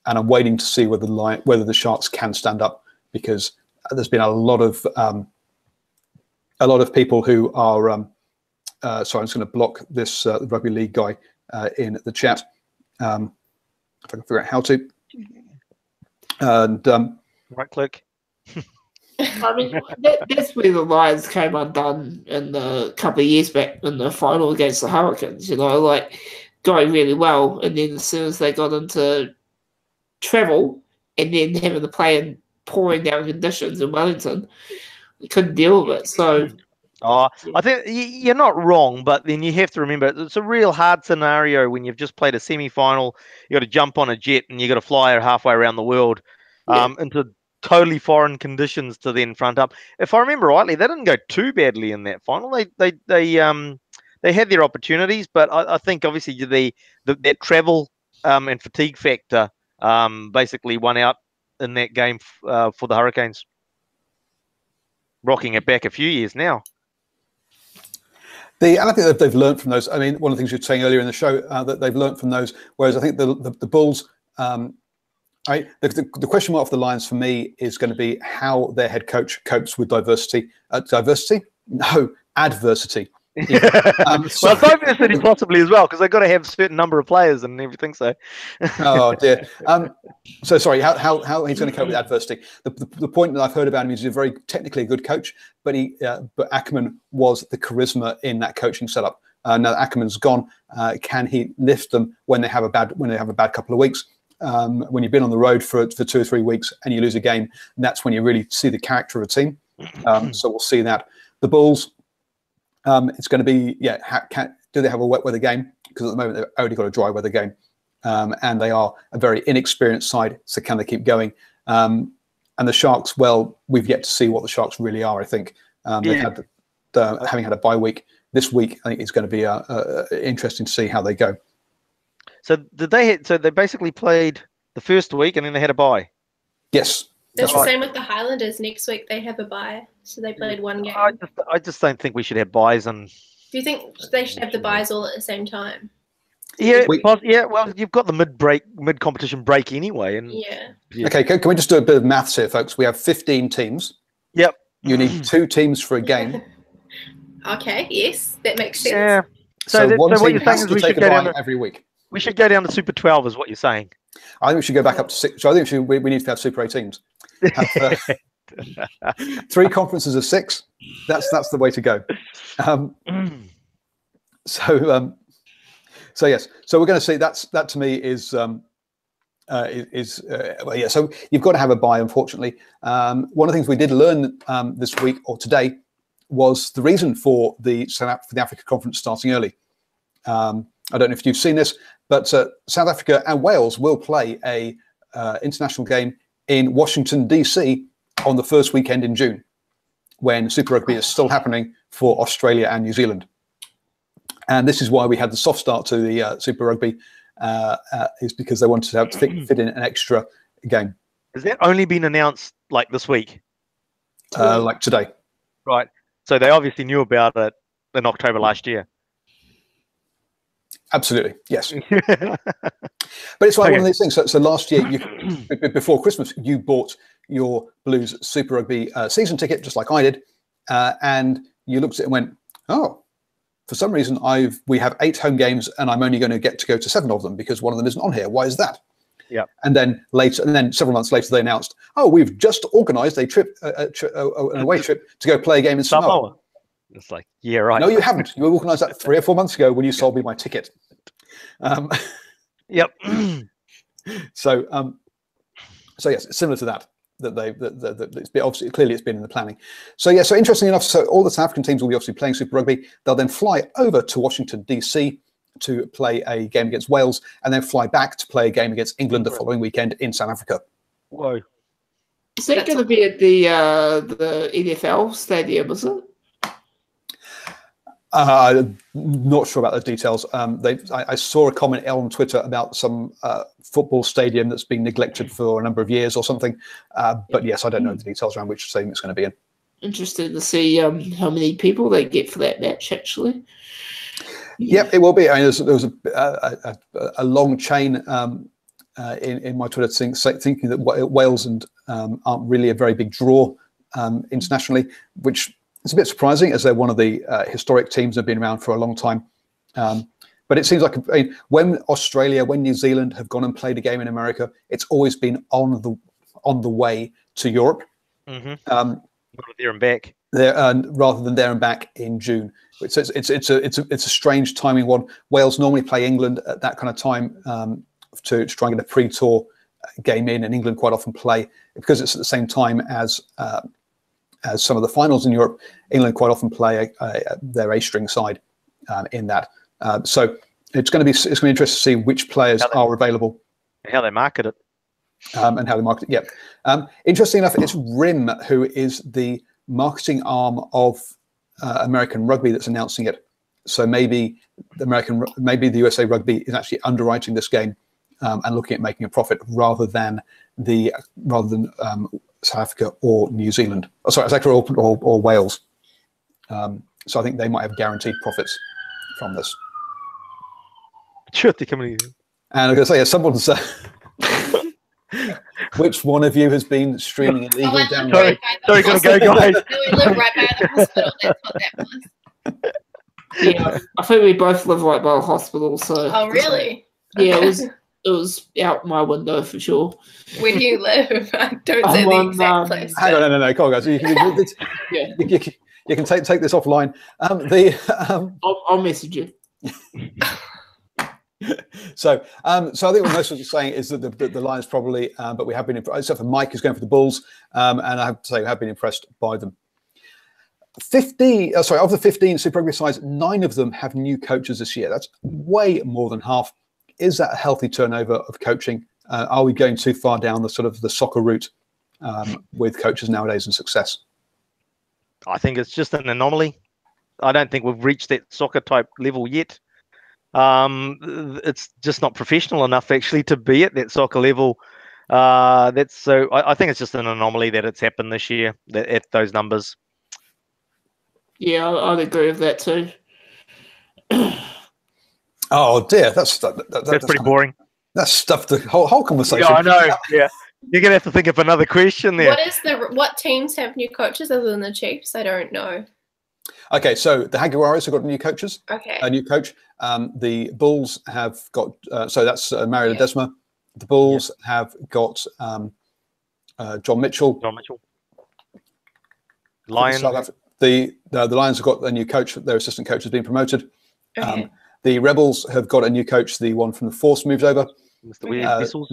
I'm waiting to see whether the Sharks can stand up, because there's been a lot of people who are. Sorry, I'm just going to block this rugby league guy in the chat. If I can figure out how to. And right click. I mean, that's where the Lions came undone in the couple of years back in the final against the Hurricanes. Like going really well, and then as soon as they got into travel, and then having to play in pouring down conditions in Wellington, they couldn't deal with it. So, I think you're not wrong, but then you have to remember it's a real hard scenario when you've just played a semi-final. You got to jump on a jet and you got to fly halfway around the world into totally foreign conditions to then front up. If I remember rightly, they didn't go too badly in that final. They had their opportunities, but I think obviously that travel and fatigue factor basically won out in that game for the Hurricanes. Rocking it back a few years now. And I think that they've learned from those. I mean, one of the things you were saying earlier in the show, that they've learned from those. Whereas I think the Bulls, the question mark for the Lions for me is going to be how their head coach copes with diversity. Diversity? No, adversity. Well, diversity possibly as well, because they've got to have a certain number of players and everything. So, oh dear. So sorry. How he's going to cope with adversity? The point that I've heard about him is he's a very technically good coach, but Ackerman was the charisma in that coaching setup. Now that Ackerman's gone, can he lift them when they have a bad couple of weeks? When you've been on the road for 2 or 3 weeks and you lose a game, that's when you really see the character of a team. So we'll see that. The Bulls, it's going to be, do they have a wet weather game? Because at the moment they've only got a dry weather game, and they are a very inexperienced side. So can they keep going? And the Sharks, well, we've yet to see what the Sharks really are. I think they've had having had a bye week this week. I think it's going to be interesting to see how they go. So they basically played the first week and then they had a bye. Yes, that's the same with the Highlanders. Next week they have a bye, so they played one game. I just don't think we should have byes. And do you think they should have the byes all at the same time? Yeah, well, you've got the mid-competition break anyway. And yeah. Okay, can we just do a bit of maths here, folks? We have 15 teams. Yep. You need 2 teams for a game. Okay, yes, that makes sense. Yeah. So what team you're has saying is to we take should a go bye down every week. We should go down to Super 12 is what you're saying. I think we should go back up to 6. So I think we need to have Super 18s. Have, 3 conferences of 6. That's the way to go. So yes. So we're going to see that to me is yeah. So you've got to have a bye. Unfortunately, one of the things we did learn this week or today was the reason for the Africa conference starting early. I don't know if you've seen this, but South Africa and Wales will play a international game in Washington, D.C. on the first weekend in June, when Super Rugby is still happening for Australia and New Zealand. And this is why we had the soft start to the Super Rugby, is because they wanted to have to fit in an extra game. Has that only been announced like this week? Like today. Right. So they obviously knew about it in October last year. Absolutely, yes. But it's like one of these things. So last year, before Christmas, you bought your Blues Super Rugby season ticket, just like I did, and you looked at it and went, "Oh, for some reason we have 8 home games, and I'm only going to get to go to 7 of them because one of them isn't on here. Why is that?" Yeah. And then several months later, they announced, "Oh, we've just organised a trip, an away trip to go play a game in Samoa." It's like, yeah, right. No, you haven't. You organised that 3 or 4 months ago when you sold me my ticket. Yep. So yes, it's similar to that. It's been, obviously, clearly, it's been in the planning. So yeah. So interestingly enough, so all the South African teams will be obviously playing Super Rugby. They'll then fly over to Washington D.C. to play a game against Wales, and then fly back to play a game against England the following weekend in South Africa. Whoa. Is that going to be at the NFL stadium, is it? I'm not sure about the details. I saw a comment on Twitter about some football stadium that's been neglected for a number of years or something. But yes, I don't know the details around which stadium it's going to be in. Interesting to see how many people they get for that match, actually. Yep, it will be. I mean, there was a long chain in my Twitter thing thinking that Wales and aren't really a very big draw internationally, which is a bit surprising as they're one of the historic teams that have been around for a long time. But it seems like when Australia, when New Zealand have gone and played a game in America, it's always been on the way to Europe. Mm-hmm. There and back. Rather than there and back in June. It's a strange timing one. Wales normally play England at that kind of time to try and get a pre-tour game in, and England quite often play, because it's at the same time as some of the finals in Europe. England quite often play their A-string side in that. So it's going to be interesting to see which players are available, how they market it. And how they market it. Yep. Interesting enough, it's RIM who is the marketing arm of American Rugby that's announcing it. So maybe the USA Rugby is actually underwriting this game and looking at making a profit rather than South Africa or New Zealand. South Africa or Wales. So I think they might have guaranteed profits from this. Sure, they're coming in. And I'm going to say, someone's. Which one of you has been streaming illegal download? Sorry, gotta go, guys. We live right by the hospital. That's what that was. Yeah, I think we both live right by the hospital. So. Oh, really? Yeah, it was out my window for sure. Where do you live? Don't say the exact place. Hang on, no, come on, guys. You can take this offline. I'll message you. So I think what most of you are saying is that the Lions probably, but we have been impressed, except for Mike, who's going for the Bulls, and I have to say we have been impressed by them. Of the 15 Super Rugby sides, 9 of them have new coaches this year. That's way more than half. Is that a healthy turnover of coaching? Are we going too far down the sort of the soccer route with coaches nowadays and success? I think it's just an anomaly. I don't think we've reached that soccer type level yet. It's just not professional enough actually to be at that soccer level. I think it's just an anomaly that it's happened this year at those numbers. Yeah, I'd agree with that too. Oh dear, that's pretty boring. That's stuffed the whole conversation. Yeah, I know. Yeah, you're gonna have to think of another question there. What teams have new coaches other than the Chiefs? I don't know. Okay, so the Jaguares have got new coaches. Okay. A new coach. The Bulls have got, so that's Mario Ledesma. The Bulls have got John Mitchell. Lions. The Lions have got a new coach. Their assistant coach has been promoted. Okay. The Rebels have got a new coach. The one from the Force moved over. Mr. Vessels.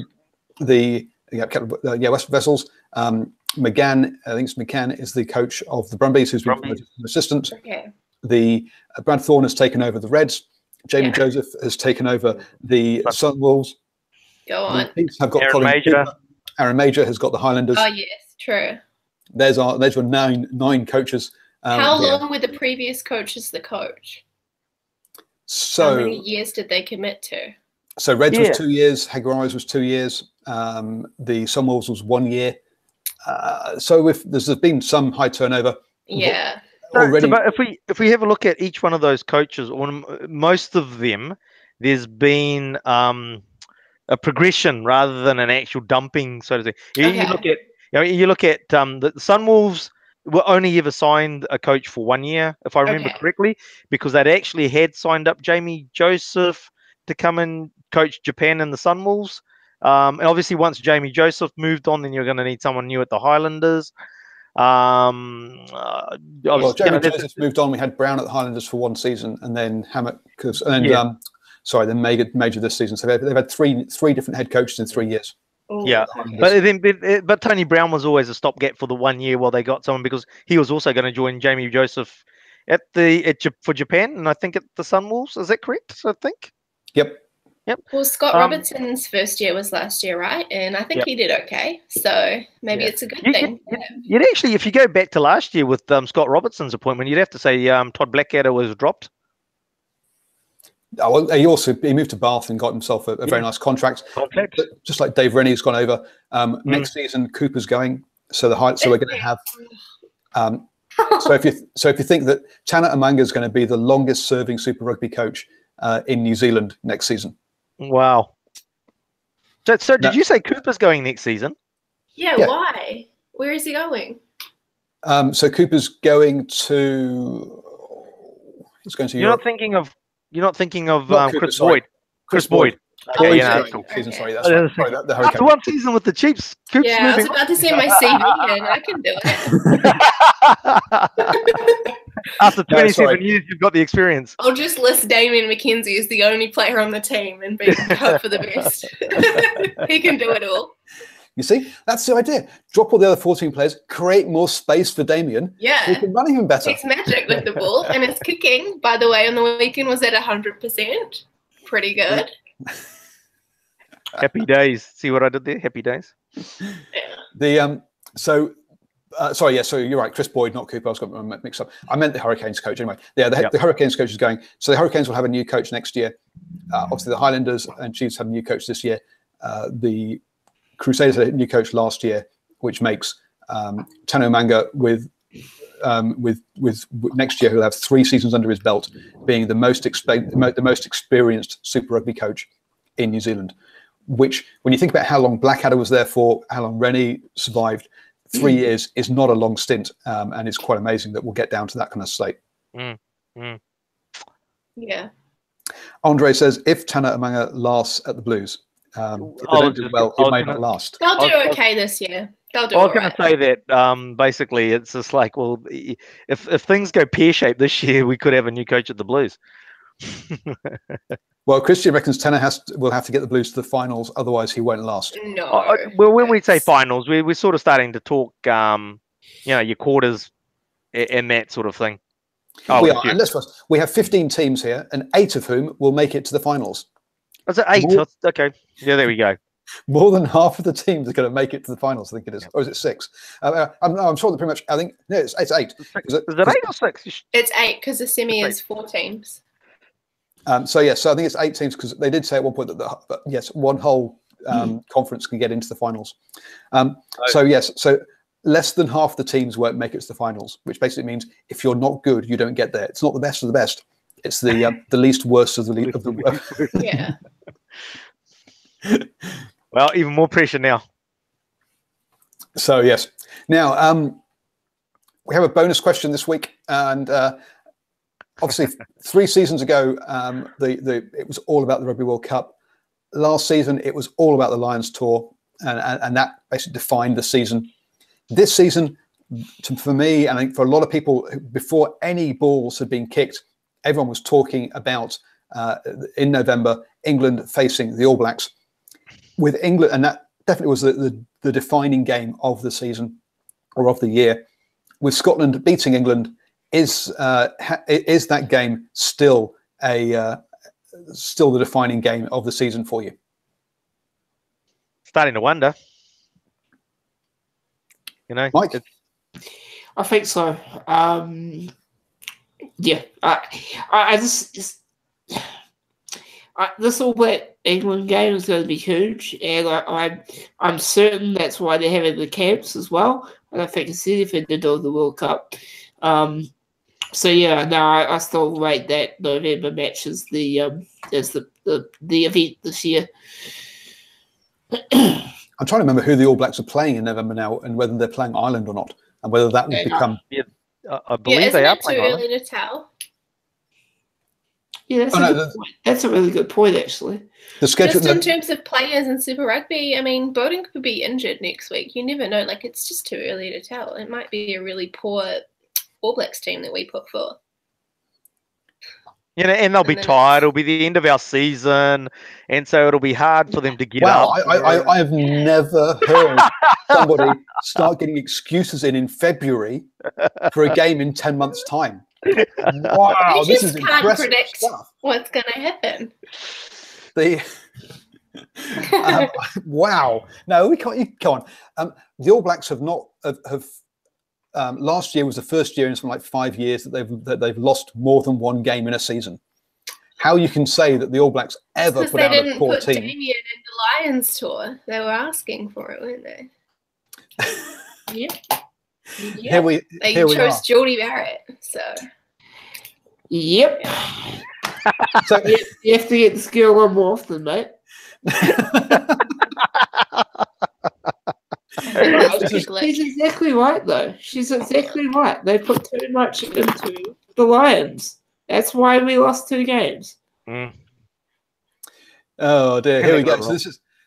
West Vessels. McGann, I think it's McCann, is the coach of the Brumbies, who's been promoted to an assistant. Okay. The Brad Thorne has taken over the Reds. Jamie Joseph has taken over the Sunwolves. Go on. Have got Aaron Major. Aaron Major has got the Highlanders. Oh yes, true. There's your nine coaches. How long were the previous coaches the coach? So how many years did they commit to? So Reds was 2 years, Jaguares was 2 years, the Sunwolves was 1 year. So there's been some high turnover. Yeah. Already. So, but if we have a look at each one of those coaches, or most of them, there's been a progression rather than an actual dumping, so to say. You look at the Sunwolves were only ever signed a coach for 1 year, if I remember correctly, because they'd actually had signed up Jamie Joseph to come and coach Japan and the Sunwolves. And obviously, once Jamie Joseph moved on, then you're going to need someone new at the Highlanders. Jamie Joseph moved on. We had Brown at the Highlanders for 1 season, and then Hammett, then Major this season. So they've had three different head coaches in 3 years. Ooh. Yeah, but Tony Brown was always a stopgap for the 1 year while they got someone, because he was also going to join Jamie Joseph for Japan, and I think at the Sunwolves. Is that correct? I think. Yep. Yep. Well, Scott Robertson's first year was last year, right? And I think he did okay. So maybe it's a good thing. You'd actually, if you go back to last year with Scott Robertson's appointment, you'd have to say Todd Blackadder was dropped. Oh, well, he moved to Bath and got himself a very nice contract. Just like Dave Rennie's gone over. Next season, Cooper's going. So we're going to have. So if you think that Tanner Amanga is going to be the longest serving Super Rugby coach in New Zealand next season. Wow. So did you say Cooper's going next season? Yeah. Why? Where is he going? So Cooper's going to. He's going to. You're not thinking of Chris sorry. Boyd. Chris Boyd. Sorry, sorry, that's right. Sorry, the Hurricane. After one season with the Chiefs, Cooper's I was about to say my CV, and I can do it. After 27 years, you've got the experience. I'll just list Damien McKenzie as the only player on the team and hope for the best. He can do it all. You see, that's the idea. Drop all the other 14 players, create more space for Damien. Yeah. He can run even better. He's magic with the ball, and his kicking, by the way, on the weekend was at 100%. Pretty good. Happy days. See what I did there? Happy days. Yeah. So you're right. Chris Boyd, not Cooper. I was got mixed up. I meant the Hurricanes coach anyway. Yeah, the Hurricanes coach is going. So the Hurricanes will have a new coach next year. Obviously, the Highlanders and Chiefs have a new coach this year. The Crusaders had a new coach last year, which makes Tano Manga with next year, who'll have 3 seasons under his belt, being the most experienced Super Rugby coach in New Zealand. Which, when you think about how long Blackadder was there for, how long Rennie survived, 3 years is not a long stint, and it's quite amazing that we'll get down to that kind of state. Yeah. Andre says, if Tanner Amanga lasts at the Blues, if they don't do well, it may not last. They'll do okay this year. They'll do I was going to say that basically it's just like, well, if things go pear-shaped this year, we could have a new coach at the Blues. Well, Christian reckons Tanner will have to get the Blues to the finals, otherwise he won't last. No. Well, when we say finals, we're sort of starting to talk, your quarters and that sort of thing. We are, and we have 15 teams here, and 8 of whom will make it to the finals. Is it 8? Okay. Yeah, there we go. More than half of the teams are going to make it to the finals, I think it is. Or is it 6? I'm sure that pretty much, I think, no, it's 8. Is it 8 or 6? It's 8 because the semi is 4 teams. So I think it's 8 teams because they did say at one point that yes, one whole conference can get into the finals. So less than half the teams won't make it to the finals, which basically means if you're not good, you don't get there. It's not the best of the best. It's the least worst of the Yeah. Well, even more pressure now. So yes. Now we have a bonus question this week, and obviously 3 seasons ago, it was all about the Rugby World Cup. Last season, it was all about the Lions Tour, and that basically defined the season. This season, for me, and I think for a lot of people, before any balls had been kicked, everyone was talking about in November England facing the All Blacks. With England, and that definitely was the defining game of the season or of the year. With Scotland beating England, is that game still the defining game of the season for you? Starting to wonder. Mike? I think so. Yeah, this All Black England game is going to be huge, and I'm certain that's why they're having the camps as well. I don't think it's anything to do with the World Cup. So yeah, no, I still rate that November match as the event this year. I'm trying to remember who the All Blacks are playing in November now, and whether they're playing Ireland or not, and whether that would become. Yeah, I believe they are playing Ireland. Too early to tell? Yeah, that's a really good point, actually. The schedule, just in terms of players in Super Rugby, I mean, Bowden could be injured next week. You never know. Like, it's just too early to tell. It might be a really poor All Blacks team that we put for. And they'll be tired. It'll be the end of our season, and so it'll be hard for them to get up. I have never heard somebody start getting excuses in February for a game in 10 months' time. Wow, this is impressive predict stuff. What's going to happen? The wow. No, we can't. You come on. The All Blacks have not have. Last year was the first year in something like 5 years that they've lost more than one game in a season. How you can say that the All Blacks ever put out a poor team? Damien in the Lions tour. They were asking for it, weren't they? Yep. They chose Geordie Barrett. So. Yep. So you have to get the skill on more often, mate. She's exactly right, though. She's exactly right. They put too much into the Lions. That's why we lost 2 games. Mm. Oh dear! Here we go. So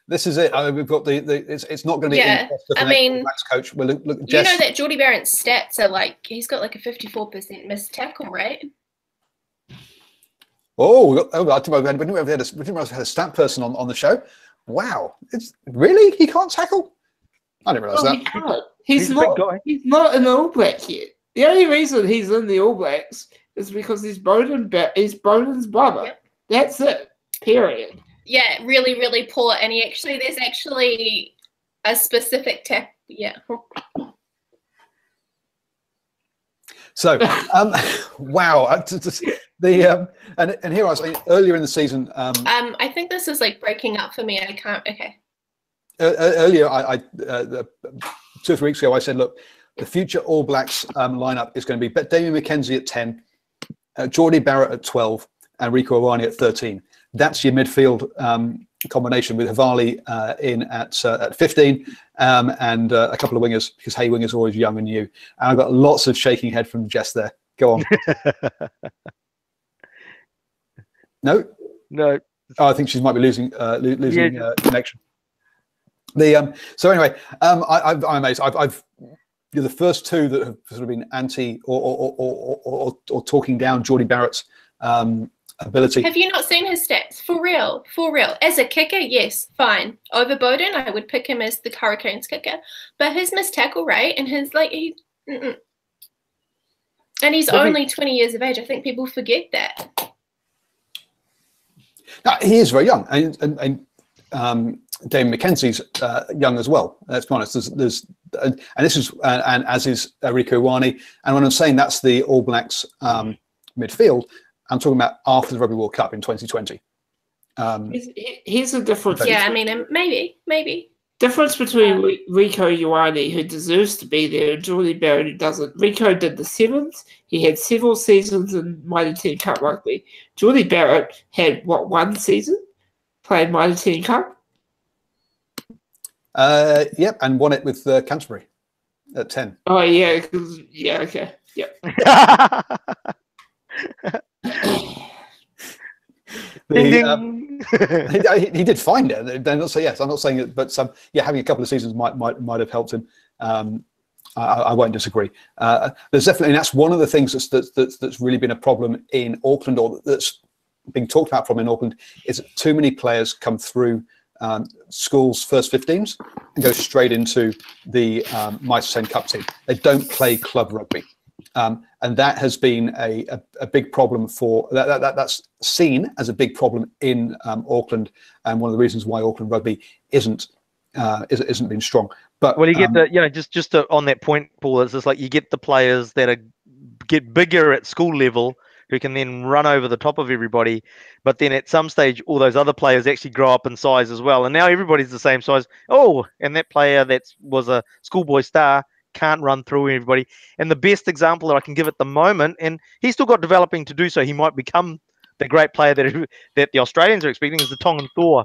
this is it. We've got it's not going to be. Yeah, I mean, coach. Well, look, you know that Geordie Barrett's stats are like he's got like a 54% missed tackle rate. Oh, I didn't know we had a stat person on the show. Wow, it's really he can't tackle. I didn't realise that. He can't. He's not an All Black yet. The only reason he's in the All Blacks is because he's Bowden's brother. Yep. That's it. Period. Yeah, really, really poor. And there's actually a specific tap. Yeah. So, wow. And here I was earlier in the season. I think this is like breaking up for me. I can't. Okay. Earlier, 2 or 3 weeks ago, I said, look, the future All Blacks lineup is going to be Damien McKenzie at 10, Geordie Barrett at 12, and Rieko Ioane at 13. That's your midfield combination with Havali in at 15 and a couple of wingers, because hey, wingers are always young and new. And I've got lots of shaking head from Jess there. Go on. No? No. Oh, I think she might be losing connection. So anyway, I'm amazed. You're the first 2 that have sort of been anti or talking down Geordie Barrett's ability. Have you not seen his stats? For real. As a kicker, yes, fine. Over Bowden, I would pick him as the Hurricanes kicker. But his missed tackle rate and his and he's only 20 years of age. I think people forget that. No, he is very young, and Damien McKenzie's young as well. Let's be honest. And this is and as is Rieko Ioane. And when I'm saying that's the All Blacks midfield, I'm talking about after the Rugby World Cup in 2020. Here's a difference. Yeah, I mean, maybe. Difference between Rieko Ioane, who deserves to be there, and Geordie Barrett, who doesn't. Rieko did the sevens. He had several seasons in Mighty Ten Cup rugby. Geordie Barrett had, 1 season playing Mighty Ten Cup? Yep, and won it with Canterbury at 10. Oh, yeah. Yeah, okay. Yep. He did find it. They're not saying yes. I'm not saying it, but having a couple of seasons might have helped him. I won't disagree. There's definitely, and that's one of the things that's really been a problem in Auckland, or that's being talked about in Auckland, is that too many players come through schools' first 15s and go straight into the Mitre 10 Cup team. They don't play club rugby. And that has been a big problem for that's seen as a big problem in Auckland, and one of the reasons why Auckland rugby isn't been strong. But you get on that point, Paul, it's just like you get the players that get bigger at school level who can then run over the top of everybody, but then at some stage all those other players actually grow up in size as well, and now everybody's the same size. Oh, and that player that was a schoolboy star can't run through everybody. And the best example that I can give at the moment, and he's still got developing to do, so he might become the great player that the Australians are expecting, is the Tongan Thor.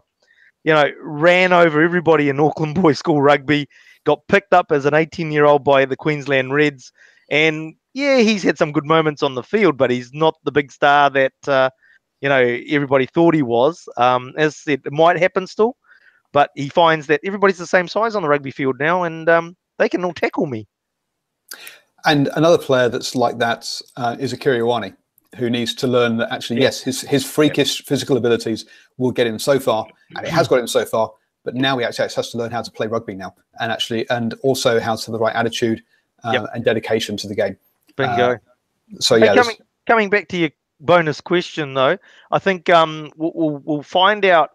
Ran over everybody in Auckland boys school rugby, got picked up as an 18-year-old by the Queensland Reds, and yeah, he's had some good moments on the field, but he's not the big star that everybody thought he was. As I said, it might happen still, but he finds that everybody's the same size on the rugby field now, and they can all tackle me. And another player that's like that is Akira Ioane, who needs to learn that actually, yes, his freakish physical abilities will get him so far, and it has got him so far, but now he actually has to learn how to play rugby now, and also how to have the right attitude and dedication to the game. Bingo. So yeah, coming back to your bonus question though. I think we'll find out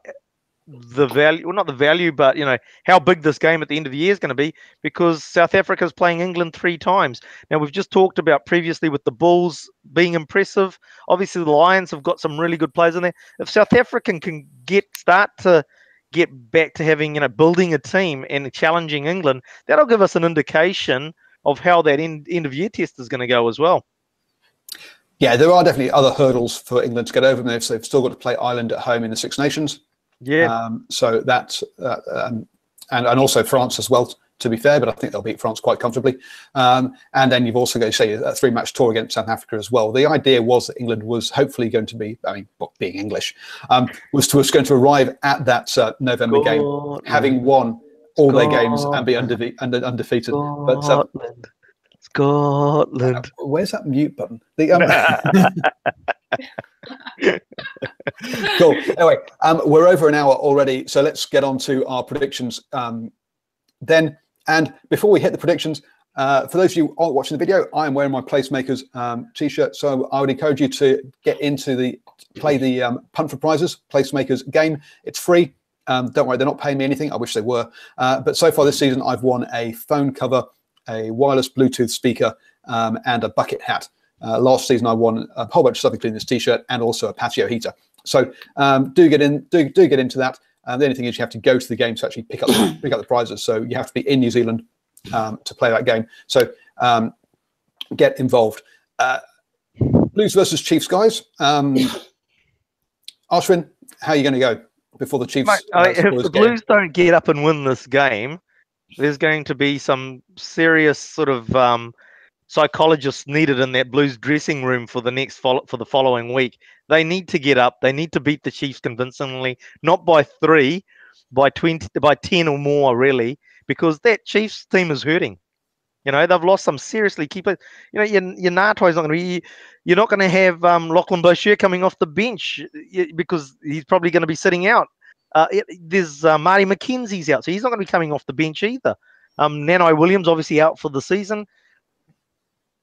the value, well, not the value, but how big this game at the end of the year is going to be, because South Africa is playing England 3 times. Now, we've just talked about previously with the Bulls being impressive. Obviously, the Lions have got some really good players in there. If South African can start to get back to having, building a team and challenging England, that'll give us an indication of how that end of year test is going to go as well. Yeah, there are definitely other hurdles for England to get over. They've still got to play Ireland at home in the Six Nations. Yeah. So that's and also France as well, to be fair, but I think they'll beat France quite comfortably. And then you've also got to say a 3-match tour against South Africa as well. The idea was that England was hopefully going to be, being English, was going to arrive at that November game having won all their games and be undefeated. Scotland. Where's that mute button? Cool. Anyway, we're over an hour already, so let's get on to our predictions then. And before we hit the predictions, for those of you who aren't watching the video, I am wearing my Placemakers t-shirt, so I would encourage you to get into play the Punt for Prizes Placemakers game. It's free. Don't worry, they're not paying me anything. I wish they were. But so far this season, I've won a phone cover, a wireless Bluetooth speaker, and a bucket hat. Last season, I won a whole bunch of stuff, including this T-shirt and also a patio heater. So do get into that. The only thing is you have to go to the game to actually pick up the prizes. So you have to be in New Zealand to play that game. So get involved. Blues versus Chiefs, guys. Ashwin, how are you going to go before the Chiefs? If the Blues don't get up and win this game, there's going to be some serious sort of psychologists needed in that Blues dressing room for the following week. They need to get up. They need to beat the Chiefs convincingly, not by 3, by 20, by 10 or more, really, because that Chiefs team is hurting. They've lost some seriously key players. Your Nato is not going to be. You're not going to have Lachlan Boucher coming off the bench because he's probably going to be sitting out. There's Marty McKenzie's out, so he's not going to be coming off the bench either. Nanai Williams obviously out for the season.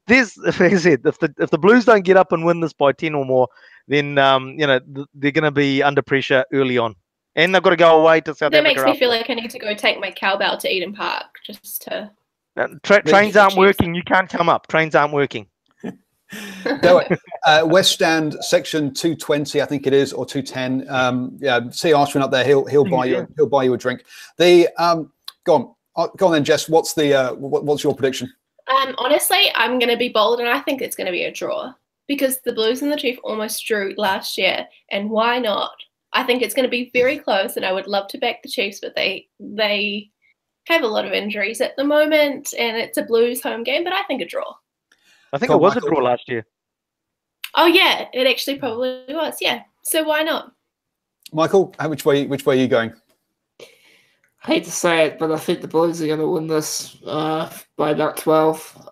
Like I said, if the Blues don't get up and win this by 10 or more, then they're going to be under pressure early on, and they've got to go away to South Africa. That makes me feel like I need to go take my cowbell to Eden Park just to. Trains aren't working. You can't come up. Trains aren't working. West Stand section 220, I think it is, or 210. See Ashwin up there. He'll buy you a drink. Go on then, Jess. What's your prediction? Honestly, I'm going to be bold, and I think it's going to be a draw because the Blues and the Chiefs almost drew last year, and why not? I think it's going to be very close, and I would love to back the Chiefs, but they have a lot of injuries at the moment, and it's a Blues home game, but I think a draw. I think it was a draw last year. Oh yeah, it actually probably was. Yeah, so why not? Michael, which way are you going? I hate to say it, but I think the Blues are going to win this by about 12.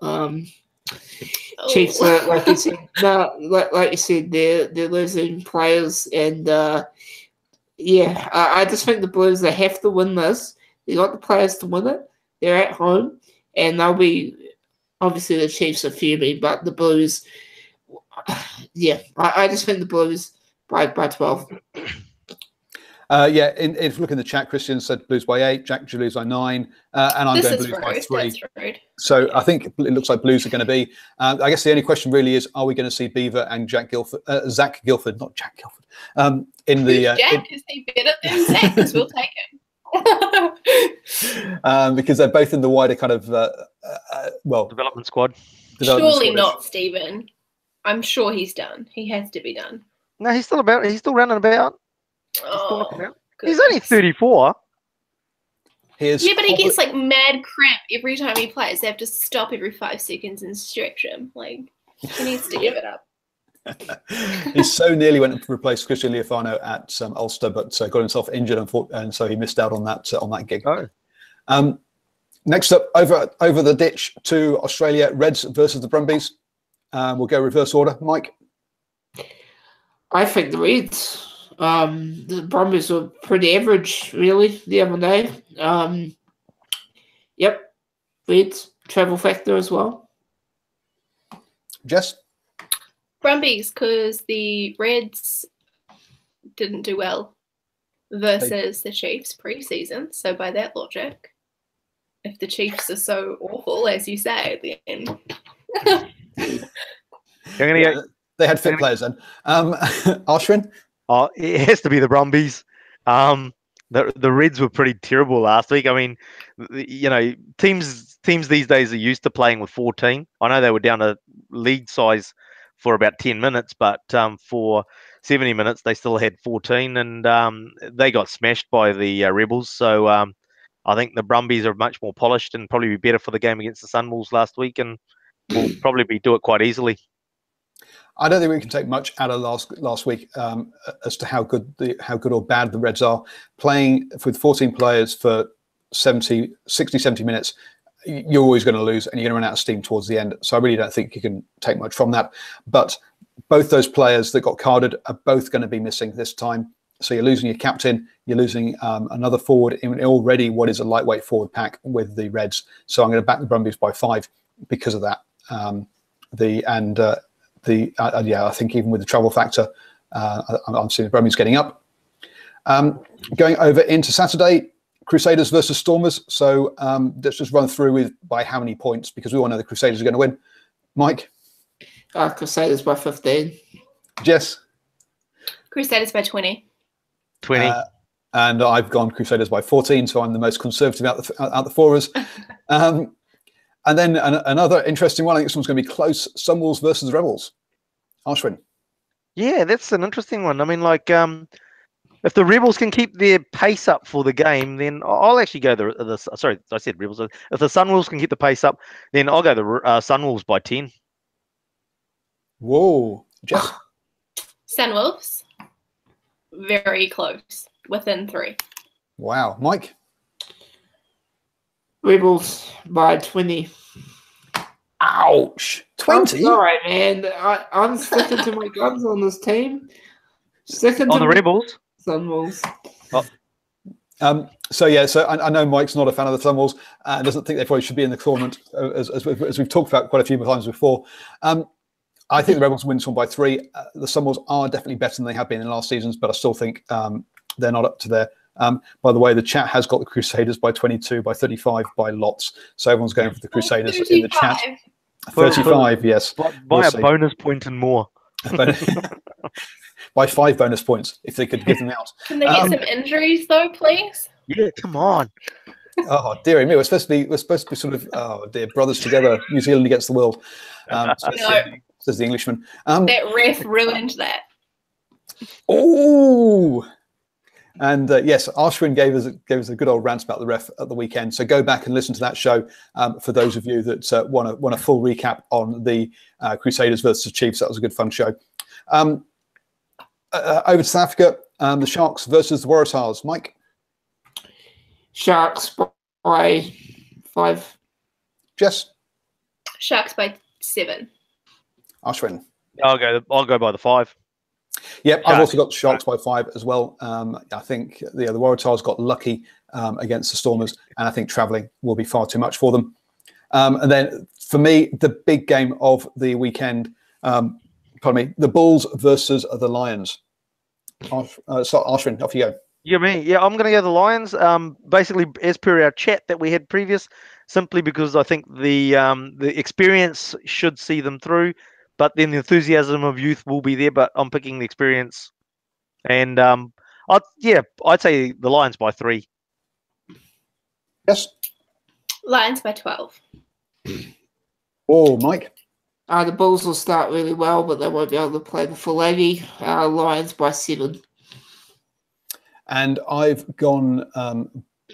Chiefs, like you said, like you said, they're losing players, and I just think the Blues, they have to win this. They got the players to win it. They're at home, and they'll be obviously the Chiefs are fuming, but the Blues, I just think the Blues by 12. If you look in the chat, Christian said Blues by 8, Jack Blues by 9, and I'm going Blues by 3. So I think it looks like Blues are going to be. I guess the only question really is, are we going to see Beaver and Zach Gilford, not Jack Gilford, in the Jack? Is he better than Zach? Because we'll take him. Because they're both in the wider kind of development squad. Surely not, Stephen. I'm sure he's done. He has to be done. No, he's still running about. He's only 34. But he gets like mad cramp every time he plays. They have to stop every 5 seconds and stretch him. Like, he needs to give it up. He so nearly went to replace Christian Leofano at Ulster, but got himself injured, and so he missed out on that gig. Oh. Next up, over the ditch to Australia, Reds versus the Brumbies. We'll go reverse order. Mike? I think the Reds. The Brumbies were pretty average, really, the other day. Reds, travel factor as well. Jess? Brumbies, because the Reds didn't do well versus the Chiefs pre-season. So by that logic, if the Chiefs are so awful, as you say, then they had fit players then. Ashwin? Oh, it has to be the Brumbies. The Reds were pretty terrible last week. I mean, teams these days are used to playing with 14. I know they were down to league size for about 10 minutes, but for 70 minutes they still had 14, and they got smashed by the Rebels. So I think the Brumbies are much more polished and probably be better for the game against the Sunwolves last week, and will probably do it quite easily. I don't think we can take much out of last week as to how good or bad the Reds are. Playing with 14 players for 60, 70 minutes, you're always going to lose and you're going to run out of steam towards the end. So I really don't think you can take much from that. But both those players that got carded are both going to be missing this time. So you're losing your captain, you're losing another forward in already what is a lightweight forward pack with the Reds. So I'm going to back the Brumbies by 5 because of that. I think even with the travel factor, I'm seeing the Brumbies getting up. Going over into Saturday, Crusaders versus Stormers. So let's just run through by how many points, because we all know the Crusaders are going to win. Mike? Crusaders by 15. Jess? Crusaders by 20. 20. And I've gone Crusaders by 14, so I'm the most conservative out the four of us. And then another interesting one, I think this one's going to be close, Sunwolves versus Rebels. Ashwin? Yeah, that's an interesting one. I mean, if the Rebels can keep their pace up for the game, then I'll actually go sorry, I said Rebels. If the Sunwolves can keep the pace up, then I'll go the Sunwolves by 10. Whoa. Jess? Sunwolves. Very close. Within 3. Wow. Mike? Rebels by 20. Ouch. 20? I'm sorry, man. I'm sticking to my guns on this team. Sticking to the Rebels? Sunwolves. Oh. So I know Mike's not a fan of the Sunwolves and doesn't think they probably should be in the tournament, as we've talked about quite a few times before. I think the Rebels win this one by 3. The Sunwolves are definitely better than they have been in last seasons, but I still think they're not up to their... by the way, the chat has got the Crusaders by 22, by 35, by lots. So everyone's going for the Crusaders in the chat. 35, yes. By a bonus point and more. By 5 bonus points, if they could give them out. Can they get some injuries, though, please? Yeah, come on. Oh, dear me. We're supposed to be sort of, oh, dear, brothers together, New Zealand against the world. Says the Englishman. That ref ruined that. Oh! And yes, Ashwin gave us a good old rant about the ref at the weekend. So go back and listen to that show for those of you that want a full recap on the Crusaders versus Chiefs. That was a good fun show. Over to South Africa, the Sharks versus the Waratahs. Mike? Sharks by 5. Jess? Sharks by 7. Ashwin? I'll go by the 5. Yep, I've also got the Sharks by 5 as well. I think the Waratahs got lucky against the Stormers, and I think travelling will be far too much for them. And then for me, the big game of the weekend, the Bulls versus the Lions. Ashwin, off you go. Yeah, I'm going to go the Lions. Basically, as per our chat that we had previous, simply because I think the experience should see them through. But then the enthusiasm of youth will be there. But I'm picking the experience, and I'd say the Lions by 3. Yes. Lions by 12. Oh, Mike. The Bulls will start really well, but they won't be able to play the full 80. Lions by 7. And I've gone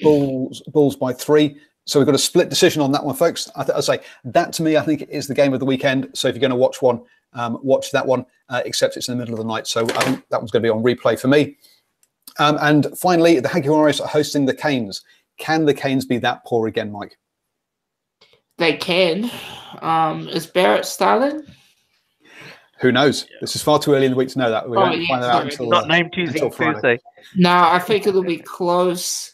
Bulls by 3. So we've got a split decision on that one, folks. I say that to me, I think is the game of the weekend. So if you're going to watch one, watch that one, except it's in the middle of the night. So I think that one's going to be on replay for me. And finally, the Jaguares are hosting the Canes. Can the Canes be that poor again, Mike? They can. Is Barrett starting? Who knows? This is far too early in the week to know that. We won't find that out until not named Tuesday. No, I think it'll be close.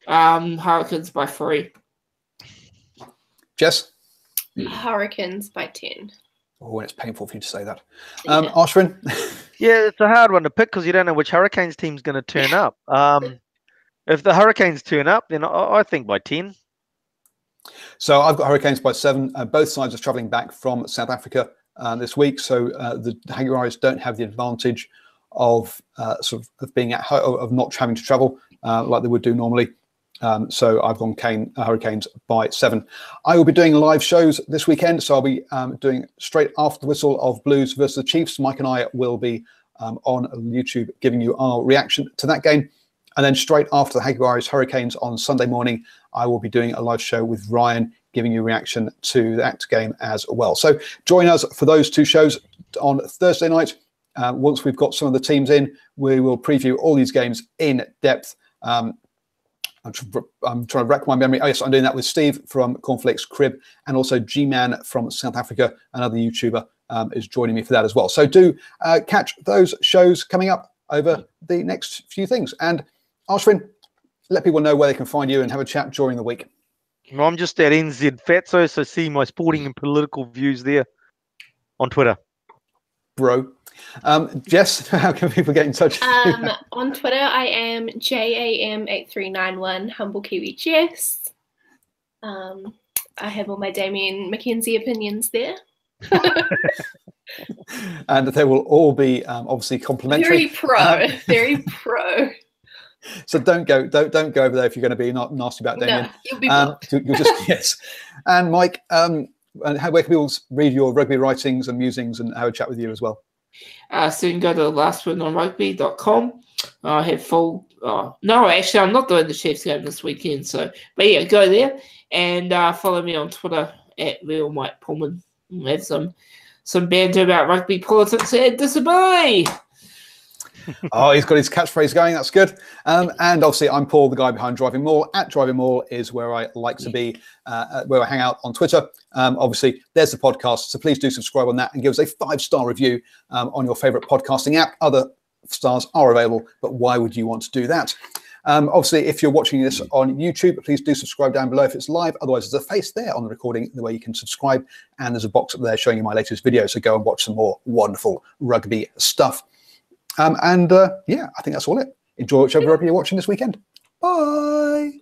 Hurricanes by 3. Jess? Hurricanes by 10. Oh, and it's painful for you to say that. Yeah. Ashwin? Yeah, it's a hard one to pick because you don't know which Hurricanes team's going to turn up. If the Hurricanes turn up, then I think by 10. So I've got Hurricanes by 7. Both sides are travelling back from South Africa this week, so the Jaguars don't have the advantage of being at home, of not having to travel like they would do normally. So I've gone Hurricanes by 7. I will be doing live shows this weekend, so I'll be doing straight after the whistle of Blues versus the Chiefs. Mike and I will be on YouTube giving you our reaction to that game. And then straight after the Jaguars Hurricanes on Sunday morning, I will be doing a live show with Ryan giving you reaction to that game as well. So join us for those 2 shows on Thursday night. Once we've got some of the teams in, we will preview all these games in depth. I'm trying to rack my memory. Oh, yes, I'm doing that with Steve from Cornflakes Crib, and also G-Man from South Africa, another YouTuber, is joining me for that as well. So do catch those shows coming up over the next few things. And Ashwin, let people know where they can find you and have a chat during the week. Well, I'm just at NZ Fatso, so see my sporting and political views there on Twitter. Bro. Jess, how can people get in touch with you? On Twitter, I am JAM8391, Humble Kiwi Jess. I have all my Damien McKenzie opinions there. And they will all be obviously complimentary. Very pro. So don't go over there if you're going to be not nasty about Damien. No, you'll be blocked. You'll just yes. And Mike, and where can people read your rugby writings and musings and have a chat with you as well? So you can go to lastwordonrugby.com. I have full. No, actually, I'm not doing the Chiefs game this weekend. So, but yeah, go there and follow me on Twitter at Real Mike Pullman. We'll have some banter about rugby, politics, and disability. Oh, he's got his catchphrase going. That's good. And obviously, I'm Paul, the guy behind DrivingMaul. At DrivingMaul is where I like to be, where I hang out on Twitter. Obviously, there's the podcast. So please do subscribe on that and give us a 5-star review on your favorite podcasting app. Other stars are available, but why would you want to do that? Obviously, if you're watching this on YouTube, please do subscribe down below if it's live. Otherwise, there's a face there on the recording, the way you can subscribe. And there's a box up there showing you my latest video. So go and watch some more wonderful rugby stuff. Yeah, I think that's all it. Enjoy whichever rugby you're watching this weekend. Bye.